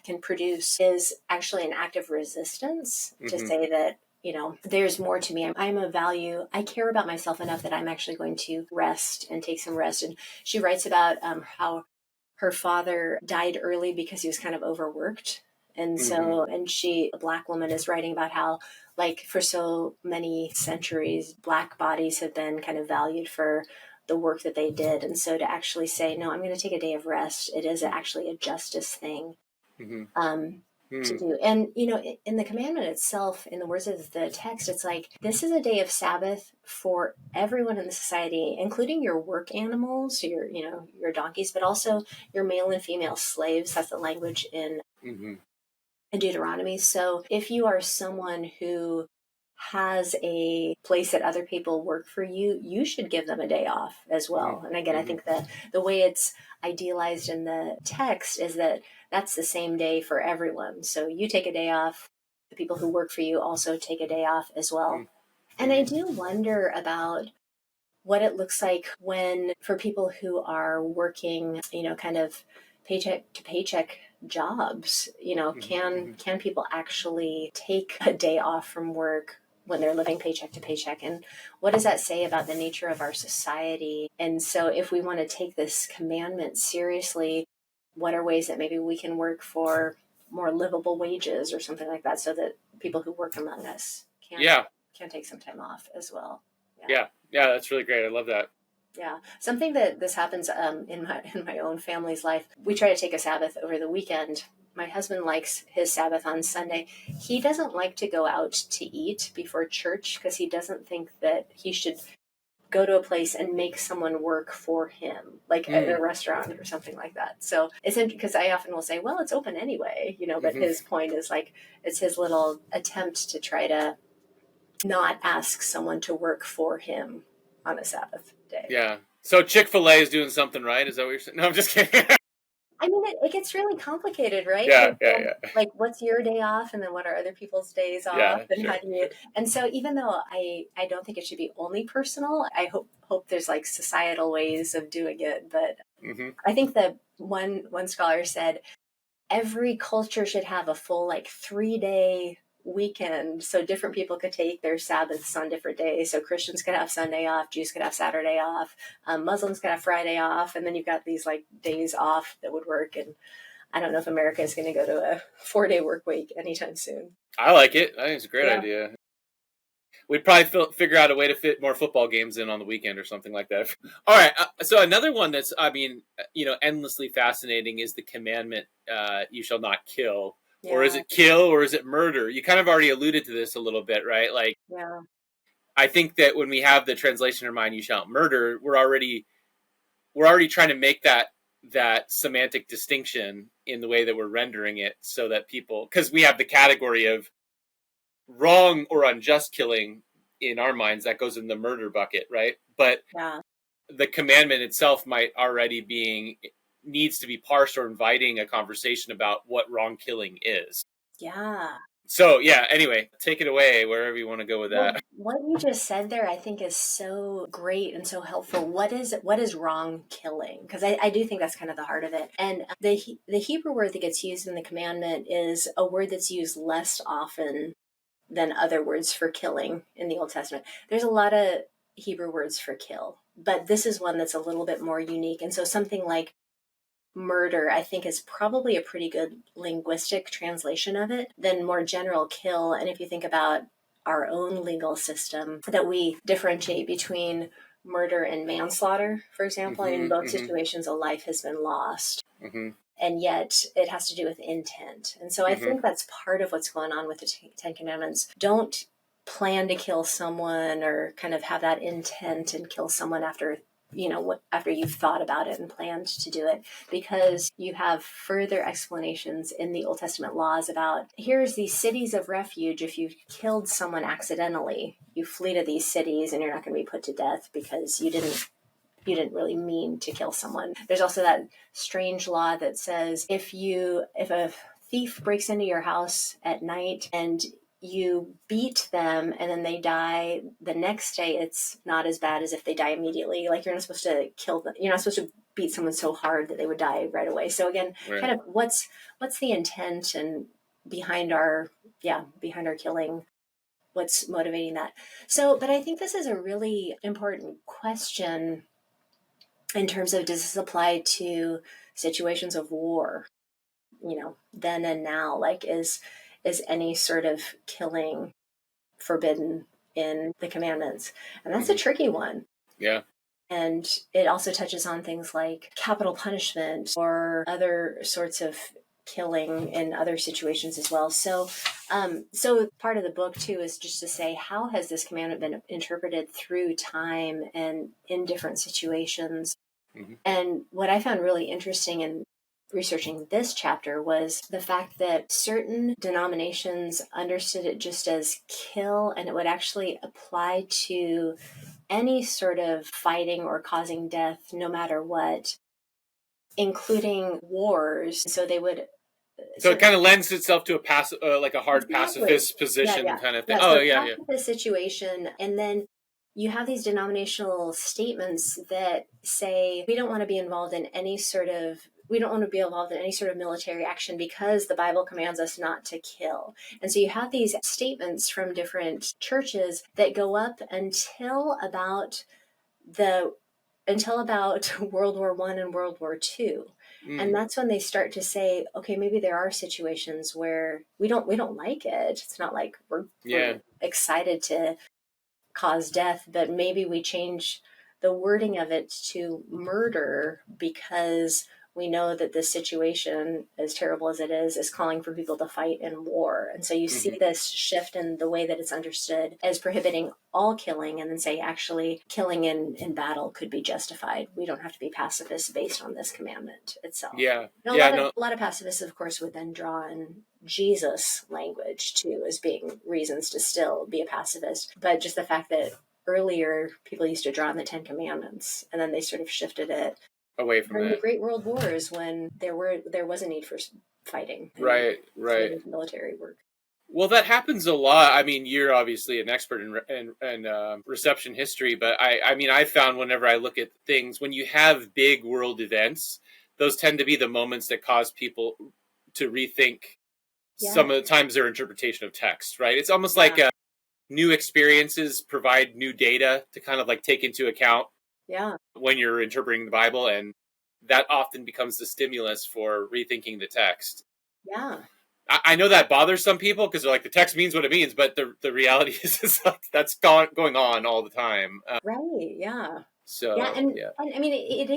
S1: can produce, is actually an act of resistance to say that, there's more to me. I'm a value. I care about myself enough that I'm actually going to rest and take some rest. And she writes about how her father died early because he was kind of overworked. And so, and a Black woman, is writing about how, like, for so many centuries, Black bodies have been kind of valued for the work that they did. And so to actually say, no, I'm going to take a day of rest, it is actually a justice thing. To do. And, in the commandment itself, in the words of the text, it's like, this is a day of Sabbath for everyone in the society, including your work animals, your donkeys, but also your male and female slaves. That's the language in Deuteronomy. So if you are someone who has a place that other people work for you, you should give them a day off as well. And again, I think that the way it's idealized in the text is that that's the same day for everyone. So you take a day off, the people who work for you also take a day off as well. And I do wonder about what it looks like for people who are working, kind of paycheck to paycheck jobs, can people actually take a day off from work when they're living paycheck to paycheck? And what does that say about the nature of our society? And so if we want to take this commandment seriously, what are ways that maybe we can work for more livable wages or something like that, so that people who work among us can take some time off as well?
S2: Yeah, that's really great. I love that.
S1: Yeah, something that this happens in my own family's life. We try to take a Sabbath over the weekend. My husband likes his Sabbath on Sunday. He doesn't like to go out to eat before church because he doesn't think that he should go to a place and make someone work for him, like at a restaurant or something like that. So it's because I often will say, well, it's open anyway, but his point is like, it's his little attempt to try to not ask someone to work for him on a Sabbath day.
S2: Yeah. So Chick-fil-A is doing something right? Is that what you're saying? No, I'm just kidding.
S1: I mean, it gets really complicated, right?
S2: Yeah.
S1: Like, what's your day off, and then what are other people's days off, and how do you? And so, even though I don't think it should be only personal, I hope there's like societal ways of doing it. But I think that one scholar said every culture should have a full 3-day weekend, so different people could take their Sabbaths on different days. So Christians could have Sunday off, Jews could have Saturday off, Muslims could have Friday off, and then you've got these days off that would work. And I don't know if America is going to go to a 4-day work week anytime soon.
S2: I like it. I think it's a great idea. we'd probably figure out a way to fit more football games in on the weekend or something like that. All right. So another one that's, endlessly fascinating is the commandment, you shall not kill.
S1: Yeah.
S2: Or is it kill or is it murder? You kind of already alluded to this a little bit, right? Like,
S1: Yeah.
S2: I think that when we have the translation in mind, you shall not murder, we're already trying to make that semantic distinction in the way that we're rendering it so that people, because we have the category of wrong or unjust killing in our minds that goes in the murder bucket, right? But
S1: Yeah.
S2: the commandment itself might already needs to be parsed or inviting a conversation about what wrong killing is.
S1: Yeah.
S2: So yeah, anyway, take it away wherever you want to go with that.
S1: Well, what you just said there, I think, is so great and so helpful. What is wrong killing? Because I do think that's kind of the heart of it. And the Hebrew word that gets used in the commandment is a word that's used less often than other words for killing in the Old Testament. There's a lot of Hebrew words for kill, but this is one that's a little bit more unique. And so something like murder, I think, is probably a pretty good linguistic translation of it than more general kill. And if you think about our own legal system, that we differentiate between murder and manslaughter, for example. In both situations, a life has been lost. And yet it has to do with intent. And so I think that's part of what's going on with the Ten Commandments. Don't plan to kill someone or kind of have that intent and kill someone after after you've thought about it and planned to do it, because you have further explanations in the Old Testament laws about here's these cities of refuge. If you killed someone accidentally, you flee to these cities and you're not going to be put to death because you didn't really mean to kill someone. There's also that strange law that says if a thief breaks into your house at night and you beat them and then they die the next day, it's not as bad as if they die immediately. Like, you're not supposed to kill them. You're not supposed to beat someone so hard that they would die right away. So again,
S2: Right.
S1: kind of what's the intent and behind our killing, what's motivating that. So, but I think this is a really important question in terms of, does this apply to situations of war, then and now? Like, is any sort of killing forbidden in the commandments? And that's a tricky one.
S2: Yeah.
S1: And it also touches on things like capital punishment or other sorts of killing in other situations as well. So part of the book too is just to say, how has this commandment been interpreted through time and in different situations? And what I found really interesting in researching this chapter was the fact that certain denominations understood it just as kill, and it would actually apply to any sort of fighting or causing death, no matter what, including wars. So they would.
S2: So it kind of lends itself to like a hard
S1: Exactly.
S2: pacifist position kind of thing.
S1: So
S2: yeah.
S1: pacifist situation, and then you have these denominational statements that say we don't want to be involved in any sort of military action because the Bible commands us not to kill. And so you have these statements from different churches that go up until about World War I and World War II. And that's when they start to say, okay, maybe there are situations where we don't like it. It's not like we're excited to cause death, but maybe we change the wording of it to murder because we know that this situation, as terrible as it is calling for people to fight in war. And so you see this shift in the way that it's understood as prohibiting all killing, and then say, actually, killing in battle could be justified. We don't have to be pacifists based on this commandment itself.
S2: Yeah.
S1: A lot of pacifists, of course, would then draw in Jesus language too as being reasons to still be a pacifist. But just the fact that earlier people used to draw on the Ten Commandments, and then they sort of shifted it
S2: away from
S1: during
S2: that.
S1: the Great World Wars, when there was a need for fighting,
S2: right.
S1: military work.
S2: Well, that happens a lot. I mean, you're obviously an expert in reception history, but I found whenever I look at things, when you have big world events, those tend to be the moments that cause people to rethink some of the times their interpretation of text, right? It's almost like new experiences provide new data to kind of like take into account when you're interpreting the Bible, and that often becomes the stimulus for rethinking the text. I know that bothers some people because they're like, the text means what it means, but the reality is like, that's going on all the time.
S1: Right. Yeah. Yeah,
S2: So yeah,
S1: and I mean, it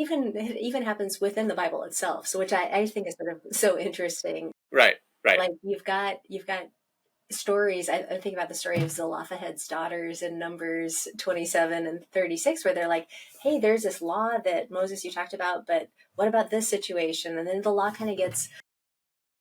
S1: even happens within the Bible itself. So, which I think is sort of so interesting.
S2: right, right.
S1: Like you've got stories. I think about the story of Zelophehad's daughters in Numbers 27 and 36, where they're like, "Hey, there's this law that Moses you talked about, but what about this situation?" And then the law kind of gets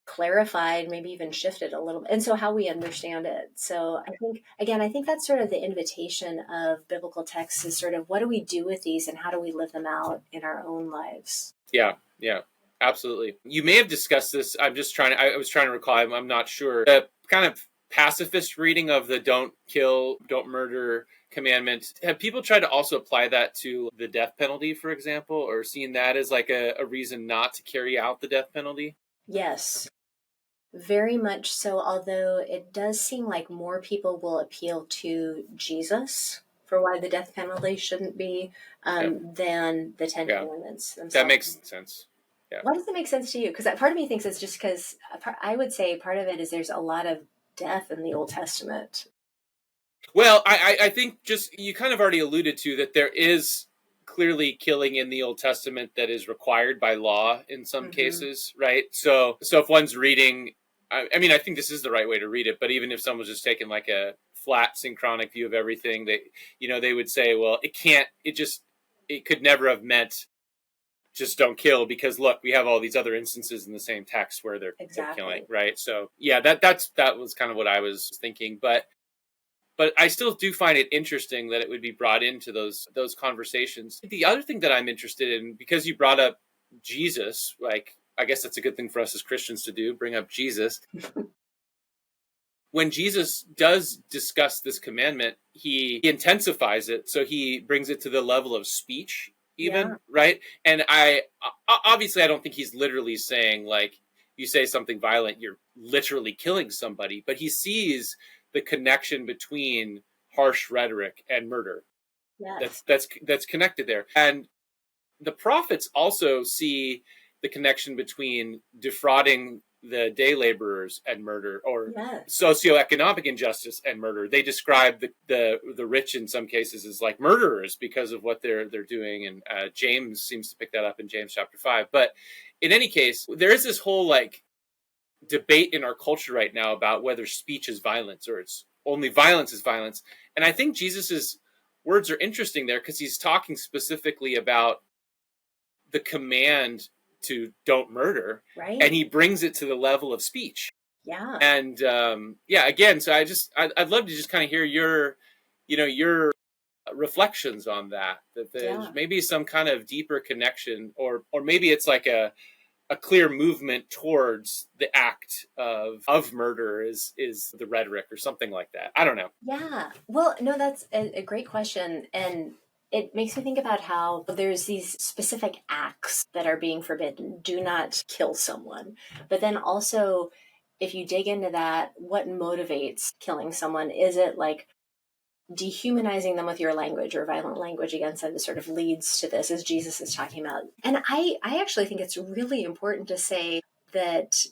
S1: clarified, maybe even shifted a little bit. And so how we understand it. So I think, again, I think that's sort of the invitation of biblical texts is sort of what do we do with these and how do we live them out in our own lives?
S2: Yeah, yeah, absolutely. You may have discussed this. I was trying to recall. I'm not sure. The kind of pacifist reading of the don't kill, don't murder commandment. Have people tried to also apply that to the death penalty, for example, or seen that as like a reason not to carry out the death penalty?
S1: Yes, very much so. Although it does seem like more people will appeal to Jesus for why the death penalty shouldn't be
S2: Yeah,
S1: than the Ten
S2: yeah,
S1: Commandments
S2: that
S1: themselves.
S2: makes sense. Yeah.
S1: Why does it make sense to you? Because part of me thinks it's just because I would say part of it is there's a lot of death in the Old Testament.
S2: Well, I think just you kind of already alluded to that there is clearly killing in the Old Testament that is required by law in some
S1: Hmm.
S2: cases, right? So if one's reading, I mean, I think this is the right way to read it, but even if someone's just taking like a flat synchronic view of everything, they would say, well, it could never have meant just don't kill because look, we have all these other instances in the same text where they're killing,
S1: Exactly.
S2: right? So yeah, that was kind of what I was thinking, but I still do find it interesting that it would be brought into those conversations. The other thing that I'm interested in, because you brought up Jesus, like I guess that's a good thing for us as Christians to do, bring up Jesus. When Jesus does discuss this commandment, he intensifies it, so he brings it to the level of speech,
S1: Yeah.
S2: even, right? And obviously I don't think he's literally saying like you say something violent, you're literally killing somebody, but he sees the connection between harsh rhetoric and murder.
S1: Yes.
S2: That's connected there. And the prophets also see the connection between defrauding the day laborers and murder, or
S1: Yes.
S2: socioeconomic injustice and murder. They describe the rich in some cases as like murderers because of what they're doing, and James seems to pick that up in James chapter 5. But in any case, there is this whole like debate in our culture right now about whether speech is violence or it's only violence is violence. And I think Jesus's words are interesting there because he's talking specifically about the command to don't murder, and
S1: Right.
S2: he brings it to the level of speech.
S1: Yeah.
S2: And yeah, again, so I'd love to just kind of hear your reflections on that. That there's
S1: Yeah.
S2: maybe some kind of deeper connection, or maybe it's like a clear movement towards the act of murder is the rhetoric or something like that. I don't know.
S1: Yeah. Well, no, that's a great question. And it makes me think about how there's these specific acts that are being forbidden. Do not kill someone. But then also, if you dig into that, what motivates killing someone? Is it like dehumanizing them with your language or violent language against them that sort of leads to this, as Jesus is talking about? And I actually think it's really important to say that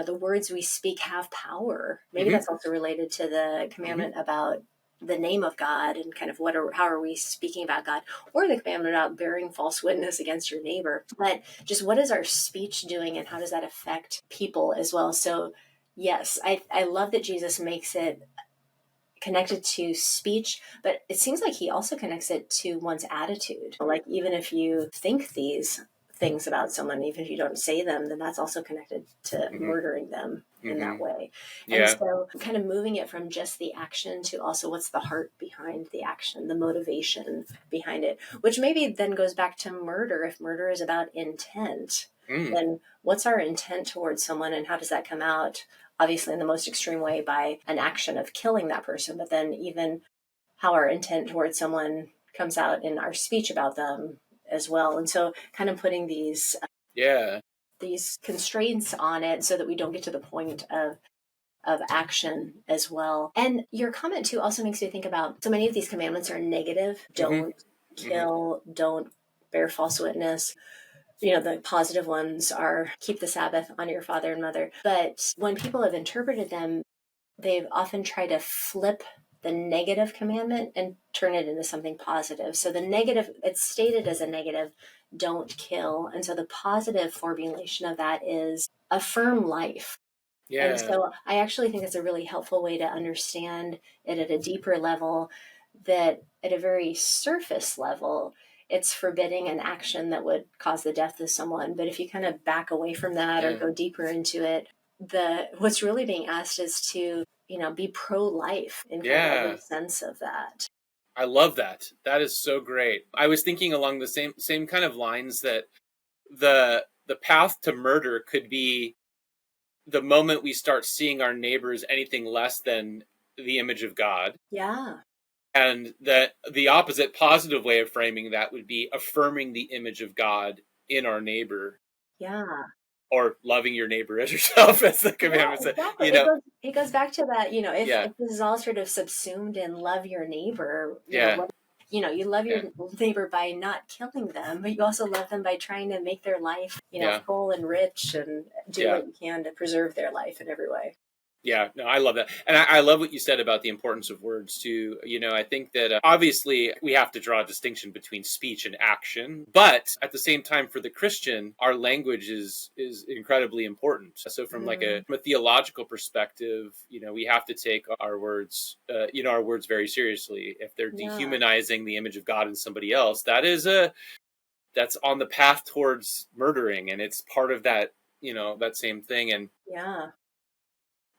S1: the words we speak have power. Maybe
S2: Hmm.
S1: that's also related to the
S2: Hmm.
S1: commandment about the name of God and kind of how are we speaking about God, or the commandment about bearing false witness against your neighbor. But just what is our speech doing and how does that affect people as well? So yes, I love that Jesus makes it connected to speech, but it seems like he also connects it to one's attitude. Like, even if you think these things about someone, even if you don't say them, then that's also connected to
S2: Hmm.
S1: murdering them in
S2: Hmm.
S1: that way. And
S2: Yeah.
S1: so, kind of moving it from just the action to also what's the heart behind the action, the motivation behind it, which maybe then goes back to murder. If murder is about intent,
S2: Mm.
S1: then what's our intent towards someone and how does that come out? Obviously, in the most extreme way by an action of killing that person, but then even how our intent towards someone comes out in our speech about them as well. And so, kind of putting
S2: Yeah.
S1: these constraints on it so that we don't get to the point of action as well. And your comment too also makes me think about so many of these commandments are negative.
S2: Hmm.
S1: Don't
S2: Hmm.
S1: kill, don't bear false witness. The positive ones are keep the Sabbath, honor your father and mother. But when people have interpreted them, they've often tried to flip the negative commandment and turn it into something positive. So the negative, it's stated as a negative, don't kill. And so the positive formulation of that is affirm life. And
S2: Yeah.
S1: so I actually think it's a really helpful way to understand it at a deeper level, that at a very surface level, it's forbidding an action that would cause the death of someone. But if you kind of back away from that or
S2: Yeah.
S1: go deeper into it, what's really being asked is to, be pro-life in kind of
S2: Yeah.
S1: every sense of that.
S2: I love that. That is so great. I was thinking along the same kind of lines that the path to murder could be the moment we start seeing our neighbors anything less than the image of God.
S1: Yeah.
S2: And that the opposite positive way of framing that would be affirming the image of God in our neighbor,
S1: Yeah.
S2: or loving your neighbor as yourself, as the
S1: Yeah,
S2: commandment says.
S1: exactly. It goes back to that,
S2: Yeah,
S1: if this is all sort of subsumed in love your neighbor,
S2: yeah,
S1: you love your
S2: yeah,
S1: neighbor by not killing them, but you also love them by trying to make their life,
S2: yeah,
S1: full and rich, and do
S2: yeah.
S1: what you can to preserve their life in every way.
S2: Yeah, no, I love that. And I love what you said about the importance of words too. I think that obviously we have to draw a distinction between speech and action, but at the same time, for the Christian, our language is incredibly important. So from like
S1: Mm,
S2: from a theological perspective, we have to take our words, our words very seriously. If they're
S1: yeah,
S2: dehumanizing the image of God in somebody else, that's on the path towards murdering, and it's part of that same thing. And
S1: yeah.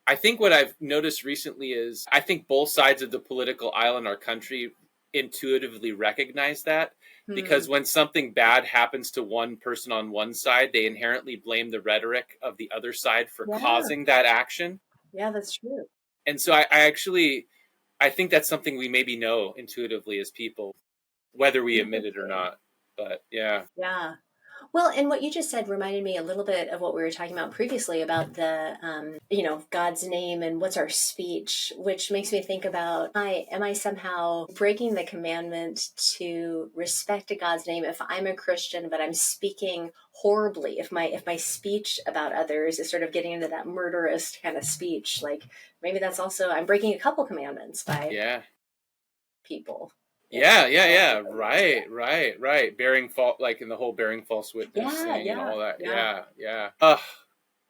S2: I think what I've noticed recently is I think both sides of the political aisle in our country intuitively recognize that,
S1: Hmm.
S2: because when something bad happens to one person on one side, they inherently blame the rhetoric of the other side for
S1: Yeah,
S2: causing that action.
S1: yeah, that's true.
S2: And so I think that's something we maybe know intuitively as people, whether we admit it or
S1: Interesting.
S2: not. But yeah.
S1: Yeah. Well, and what you just said reminded me a little bit of what we were talking about previously about God's name and what's our speech, which makes me think about, am I somehow breaking the commandment to respect God's name if I'm a Christian, but I'm speaking horribly? If my speech about others is sort of getting into that murderous kind of speech, like maybe that's also, I'm breaking a couple commandments by
S2: Yeah.
S1: people. If
S2: Yeah, yeah,
S1: I
S2: yeah.
S1: operate against that.
S2: Right, right, right. Bearing fault, like in the whole bearing false witness
S1: Yeah,
S2: thing and
S1: yeah,
S2: all that.
S1: yeah.
S2: Yeah, yeah.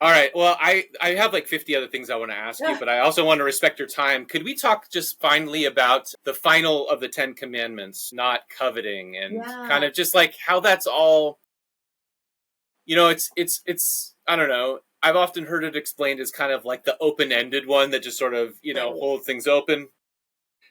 S2: All right. Well, I have like 50 other things I want to ask you,
S1: Yeah,
S2: but I also want to respect your time. Could we talk just finally about the final of the 10 commandments, not coveting, and kind
S1: yeah,
S2: of just like how that's all, it's I don't know. I've often heard it explained as kind of like the open-ended one that just sort of,
S1: right.
S2: holds things open.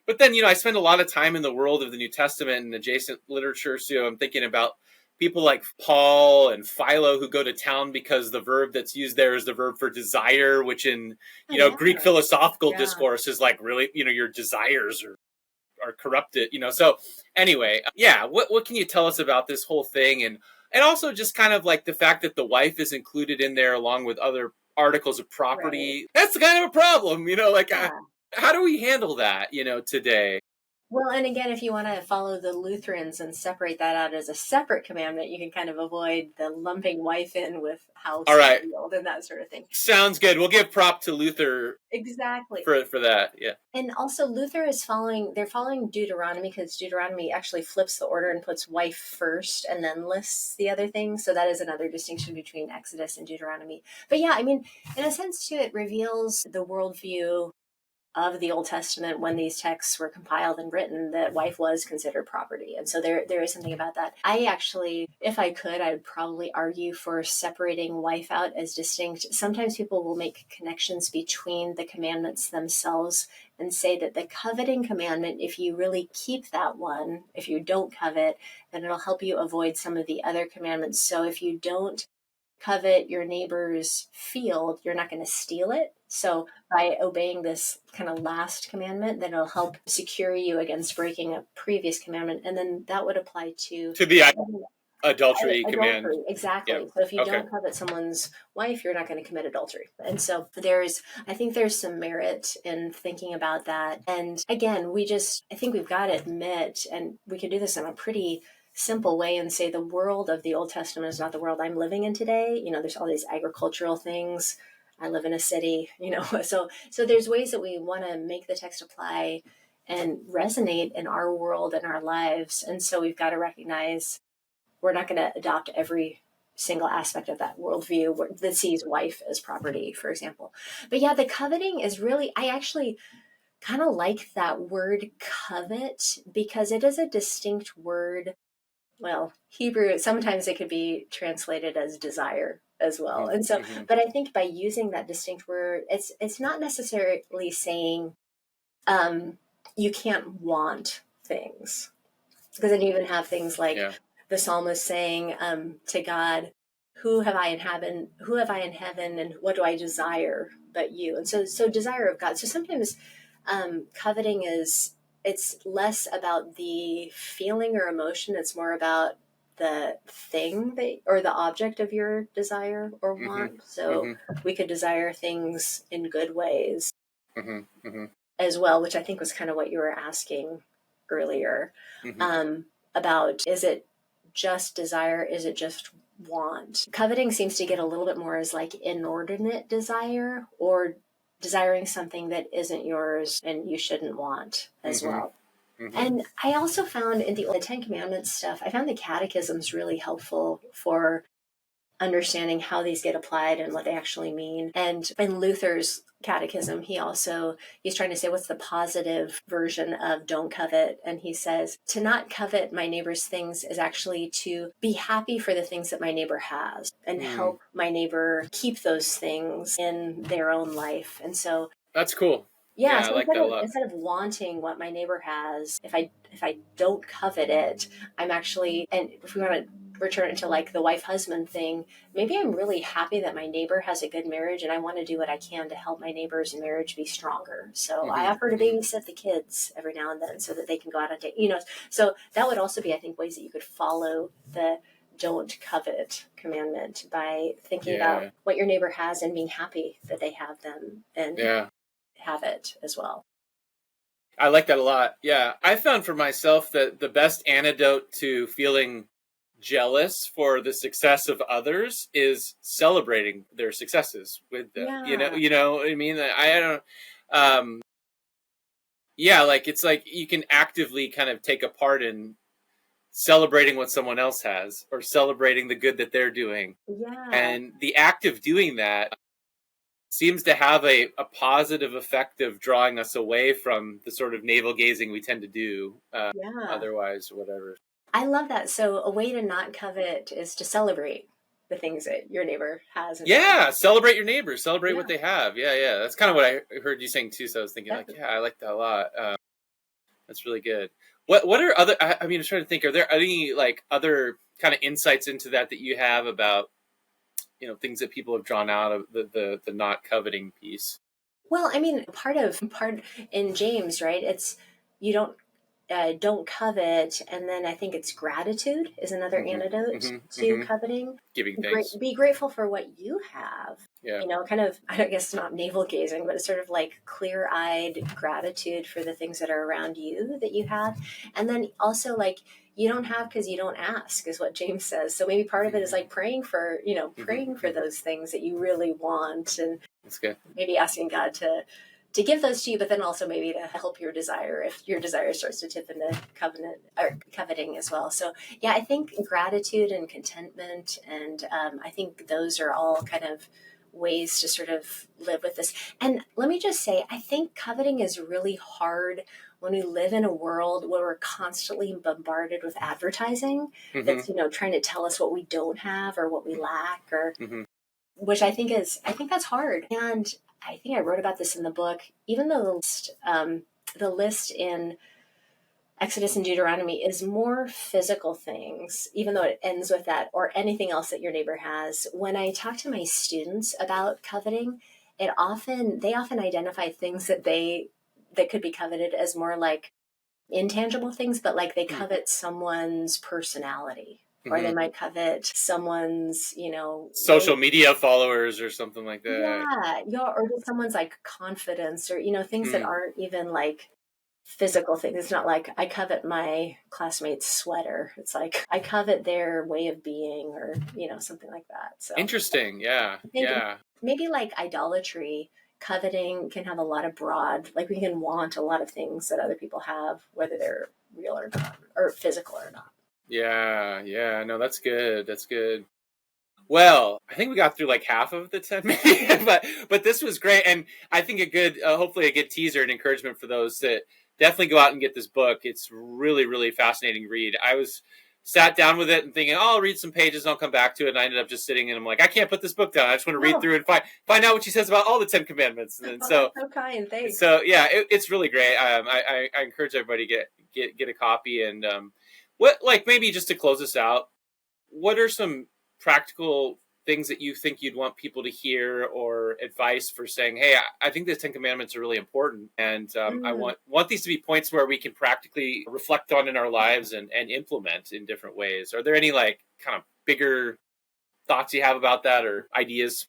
S2: But then, I spend a lot of time in the world of the New Testament and adjacent literature. So I'm thinking about people like Paul and Philo who go to town because the verb that's used there is the verb for desire, which in,
S1: Oh, yeah,
S2: Greek philosophical
S1: yeah.
S2: discourse is like really, your desires are corrupted, So anyway, yeah, what can you tell us about this whole thing? And also just kind of like the fact that the wife is included in there along with other articles of
S1: Right.
S2: property. That's kind of a problem, like
S1: Yeah.
S2: how do we handle that, today?
S1: Well, and again, if you want to follow the Lutherans and separate that out as a separate commandment, you can kind of avoid the lumping wife in with
S2: All
S1: house and
S2: right.
S1: field and that sort of thing.
S2: Sounds good. We'll give prop to Luther
S1: Exactly.
S2: for that. Yeah.
S1: And also Luther they're following Deuteronomy, because Deuteronomy actually flips the order and puts wife first and then lists the other things. So that is another distinction between Exodus and Deuteronomy. But yeah, I mean, in a sense too, it reveals the worldview of the Old Testament when these texts were compiled and written, that wife was considered property. And so there is something about that. I actually, if I could, I would probably argue for separating wife out as distinct. Sometimes people will make connections between the commandments themselves and say that the coveting commandment, if you really keep that one, if you don't covet, then it'll help you avoid some of the other commandments. So if you don't covet your neighbor's field, you're not going to steal it. So by obeying this kind of last commandment, then it'll help secure you against breaking a previous commandment. And then that would apply to
S2: To the adultery command.
S1: adultery.
S2: Yeah.
S1: Exactly. So if you
S2: Okay.
S1: don't covet someone's wife, you're not going to commit adultery. And so I think there's some merit in thinking about that. And again, I think we've got to admit, and we can do this in a pretty simple way and say the world of the Old Testament is not the world I'm living in today. There's all these agricultural things. I live in a city, so there's ways that we want to make the text apply and resonate in our world and our lives. And so we've got to recognize we're not going to adopt every single aspect of that worldview that sees wife as property, for example. But yeah, the coveting is really, I actually kind of like that word covet because it is a distinct word. Well, Hebrew, sometimes it could be translated as desire as well. And so, but I think by using that distinct word, it's not necessarily saying you can't want things. Because then you even have things like the psalmist saying to God, who have I in heaven? Who have I in heaven, and what do I desire but you? And so desire of God. So sometimes coveting it's less about the feeling or emotion. It's more about the thing or the object of your desire or want. So we could desire things in good ways as well, which I think was kind of what you were asking earlier about, is it just desire? Is it just want? Coveting seems to get a little bit more as like inordinate desire or desiring something that isn't yours and you shouldn't want as well. And I also found in the Ten Commandments stuff, I found the catechisms really helpful for understanding how these get applied and what they actually mean. And in Luther's catechism, he's trying to say what's the positive version of don't covet. And he says, to not covet my neighbor's things is actually to be happy for the things that my neighbor has and help my neighbor keep those things in their own life. And so
S2: that's cool.
S1: Yeah,
S2: I
S1: so
S2: like that a lot.
S1: Instead of wanting what my neighbor has, if I don't covet it, I'm actually, and if we want to return it to like the wife-husband thing, maybe I'm really happy that my neighbor has a good marriage and I want to do what I can to help my neighbor's marriage be stronger. So I offer to babysit the kids every now and then so that they can go out on date, so that would also be, I think, ways that you could follow the don't covet commandment by thinking about what your neighbor has and being happy that they have them and have it as well.
S2: I like that a lot. Yeah. I found for myself that the best antidote to feeling jealous for the success of others is celebrating their successes with them. You know what I mean? I don't, like, it's like you can actively kind of take a part in celebrating what someone else has or celebrating the good that they're doing.
S1: Yeah.
S2: And the act of doing that seems to have a positive effect of drawing us away from the sort of navel gazing we tend to do otherwise, whatever.
S1: I love that. So a way to not covet is to celebrate the things that your neighbor has.
S2: Celebrate your neighbors. Celebrate what they have. Yeah. That's kind of what I heard you saying too. So I was thinking I like that a lot. That's really good. What are other, I mean, I'm trying to think, are there any like other kind of insights into that you have about, things that people have drawn out of the not coveting piece?
S1: Well, I mean, part in James, right? It's you don't covet, and then I think it's gratitude is another antidote to coveting.
S2: Giving thanks.
S1: Be grateful for what you have.
S2: Yeah.
S1: Kind of, I guess not navel gazing, but it's sort of like clear-eyed gratitude for the things that are around you that you have. And then also like you don't have because you don't ask is what James says. So maybe part of it is like praying for those things that you really want, and
S2: that's good.
S1: Maybe asking God to give those to you, but then also maybe to help your desire if your desire starts to tip into covenant or coveting as well. So yeah, I think gratitude and contentment, and I think those are all kind of ways to sort of live with this. And let me just say, I think coveting is really hard when we live in a world where we're constantly bombarded with advertising that's trying to tell us what we don't have or what we lack, or which I think that's hard. And I think I wrote about this in the book. Even though the list in Exodus and Deuteronomy is more physical things, even though it ends with that, or anything else that your neighbor has. When I talk to my students about coveting, they often identify things that could be coveted as more like intangible things, but like they covet someone's personality. Or they might covet someone's,
S2: social media followers or something like that.
S1: Yeah, or just someone's like confidence, or things that aren't even like physical things. It's not like I covet my classmate's sweater. It's like I covet their way of being, or, something like that. So
S2: Interesting. Yeah.
S1: I think
S2: Yeah.
S1: maybe like idolatry, coveting can have a lot of broad, like we can want a lot of things that other people have, whether they're real or not, or physical or not.
S2: Yeah. Yeah. No, that's good. That's good. Well, I think we got through like half of the 10 minutes, but this was great. And I think a good, hopefully a good teaser and encouragement for those that definitely go out and get this book. It's really, really fascinating read. I was sat down with it and thinking, oh, I'll read some pages and I'll come back to it. And I ended up just sitting and I'm like, I can't put this book down. I just want to read
S1: Oh,
S2: through and find out what she says about all the 10 commandments. And then,
S1: well, that's so kind. Thanks.
S2: so yeah, it's really great. I encourage everybody to get a copy. And what, like, maybe just to close this out, what are some practical things that you think you'd want people to hear, or advice for saying, hey, I think the 10 commandments are really important, and I
S1: Mm.
S2: want these to be points where we can practically reflect on in our lives and implement in different ways. Are there any like kind of bigger thoughts you have about that, or ideas?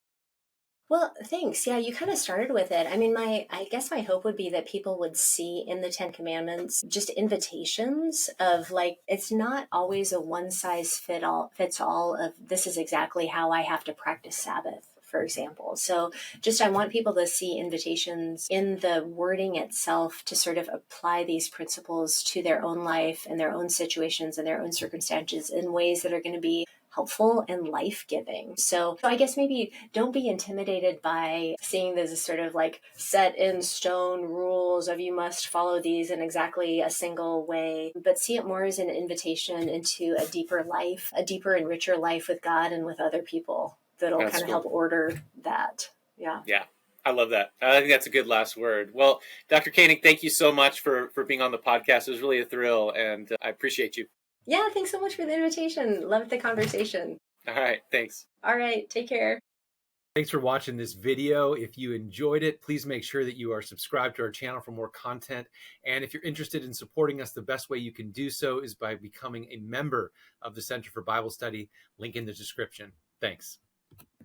S1: Well, thanks. Yeah, you kind of started with it. I mean, I guess my hope would be that people would see in the Ten Commandments just invitations of, like, it's not always a one size fits all of this is exactly how I have to practice Sabbath, for example. So just I want people to see invitations in the wording itself to sort of apply these principles to their own life and their own situations and their own circumstances in ways that are going to be helpful and life-giving. So I guess maybe don't be intimidated by seeing this as sort of like set in stone rules of you must follow these in exactly a single way, but see it more as an invitation into a deeper life, a deeper and richer life with God and with other people that'll
S2: That's
S1: kind of
S2: cool.
S1: help order that. Yeah.
S2: Yeah. I love that. I think that's a good last word. Well, Dr. Koenig, thank you so much for being on the podcast. It was really a thrill, and I appreciate you.
S1: Yeah, thanks so much for the invitation. Loved the conversation.
S2: All right. Thanks.
S1: All right, take care.
S2: Thanks for watching this video. If you enjoyed it, please make sure that you are subscribed to our channel for more content. And if you're interested in supporting us, the best way you can do so is by becoming a member of the Center for Bible Study. Link in the description. Thanks.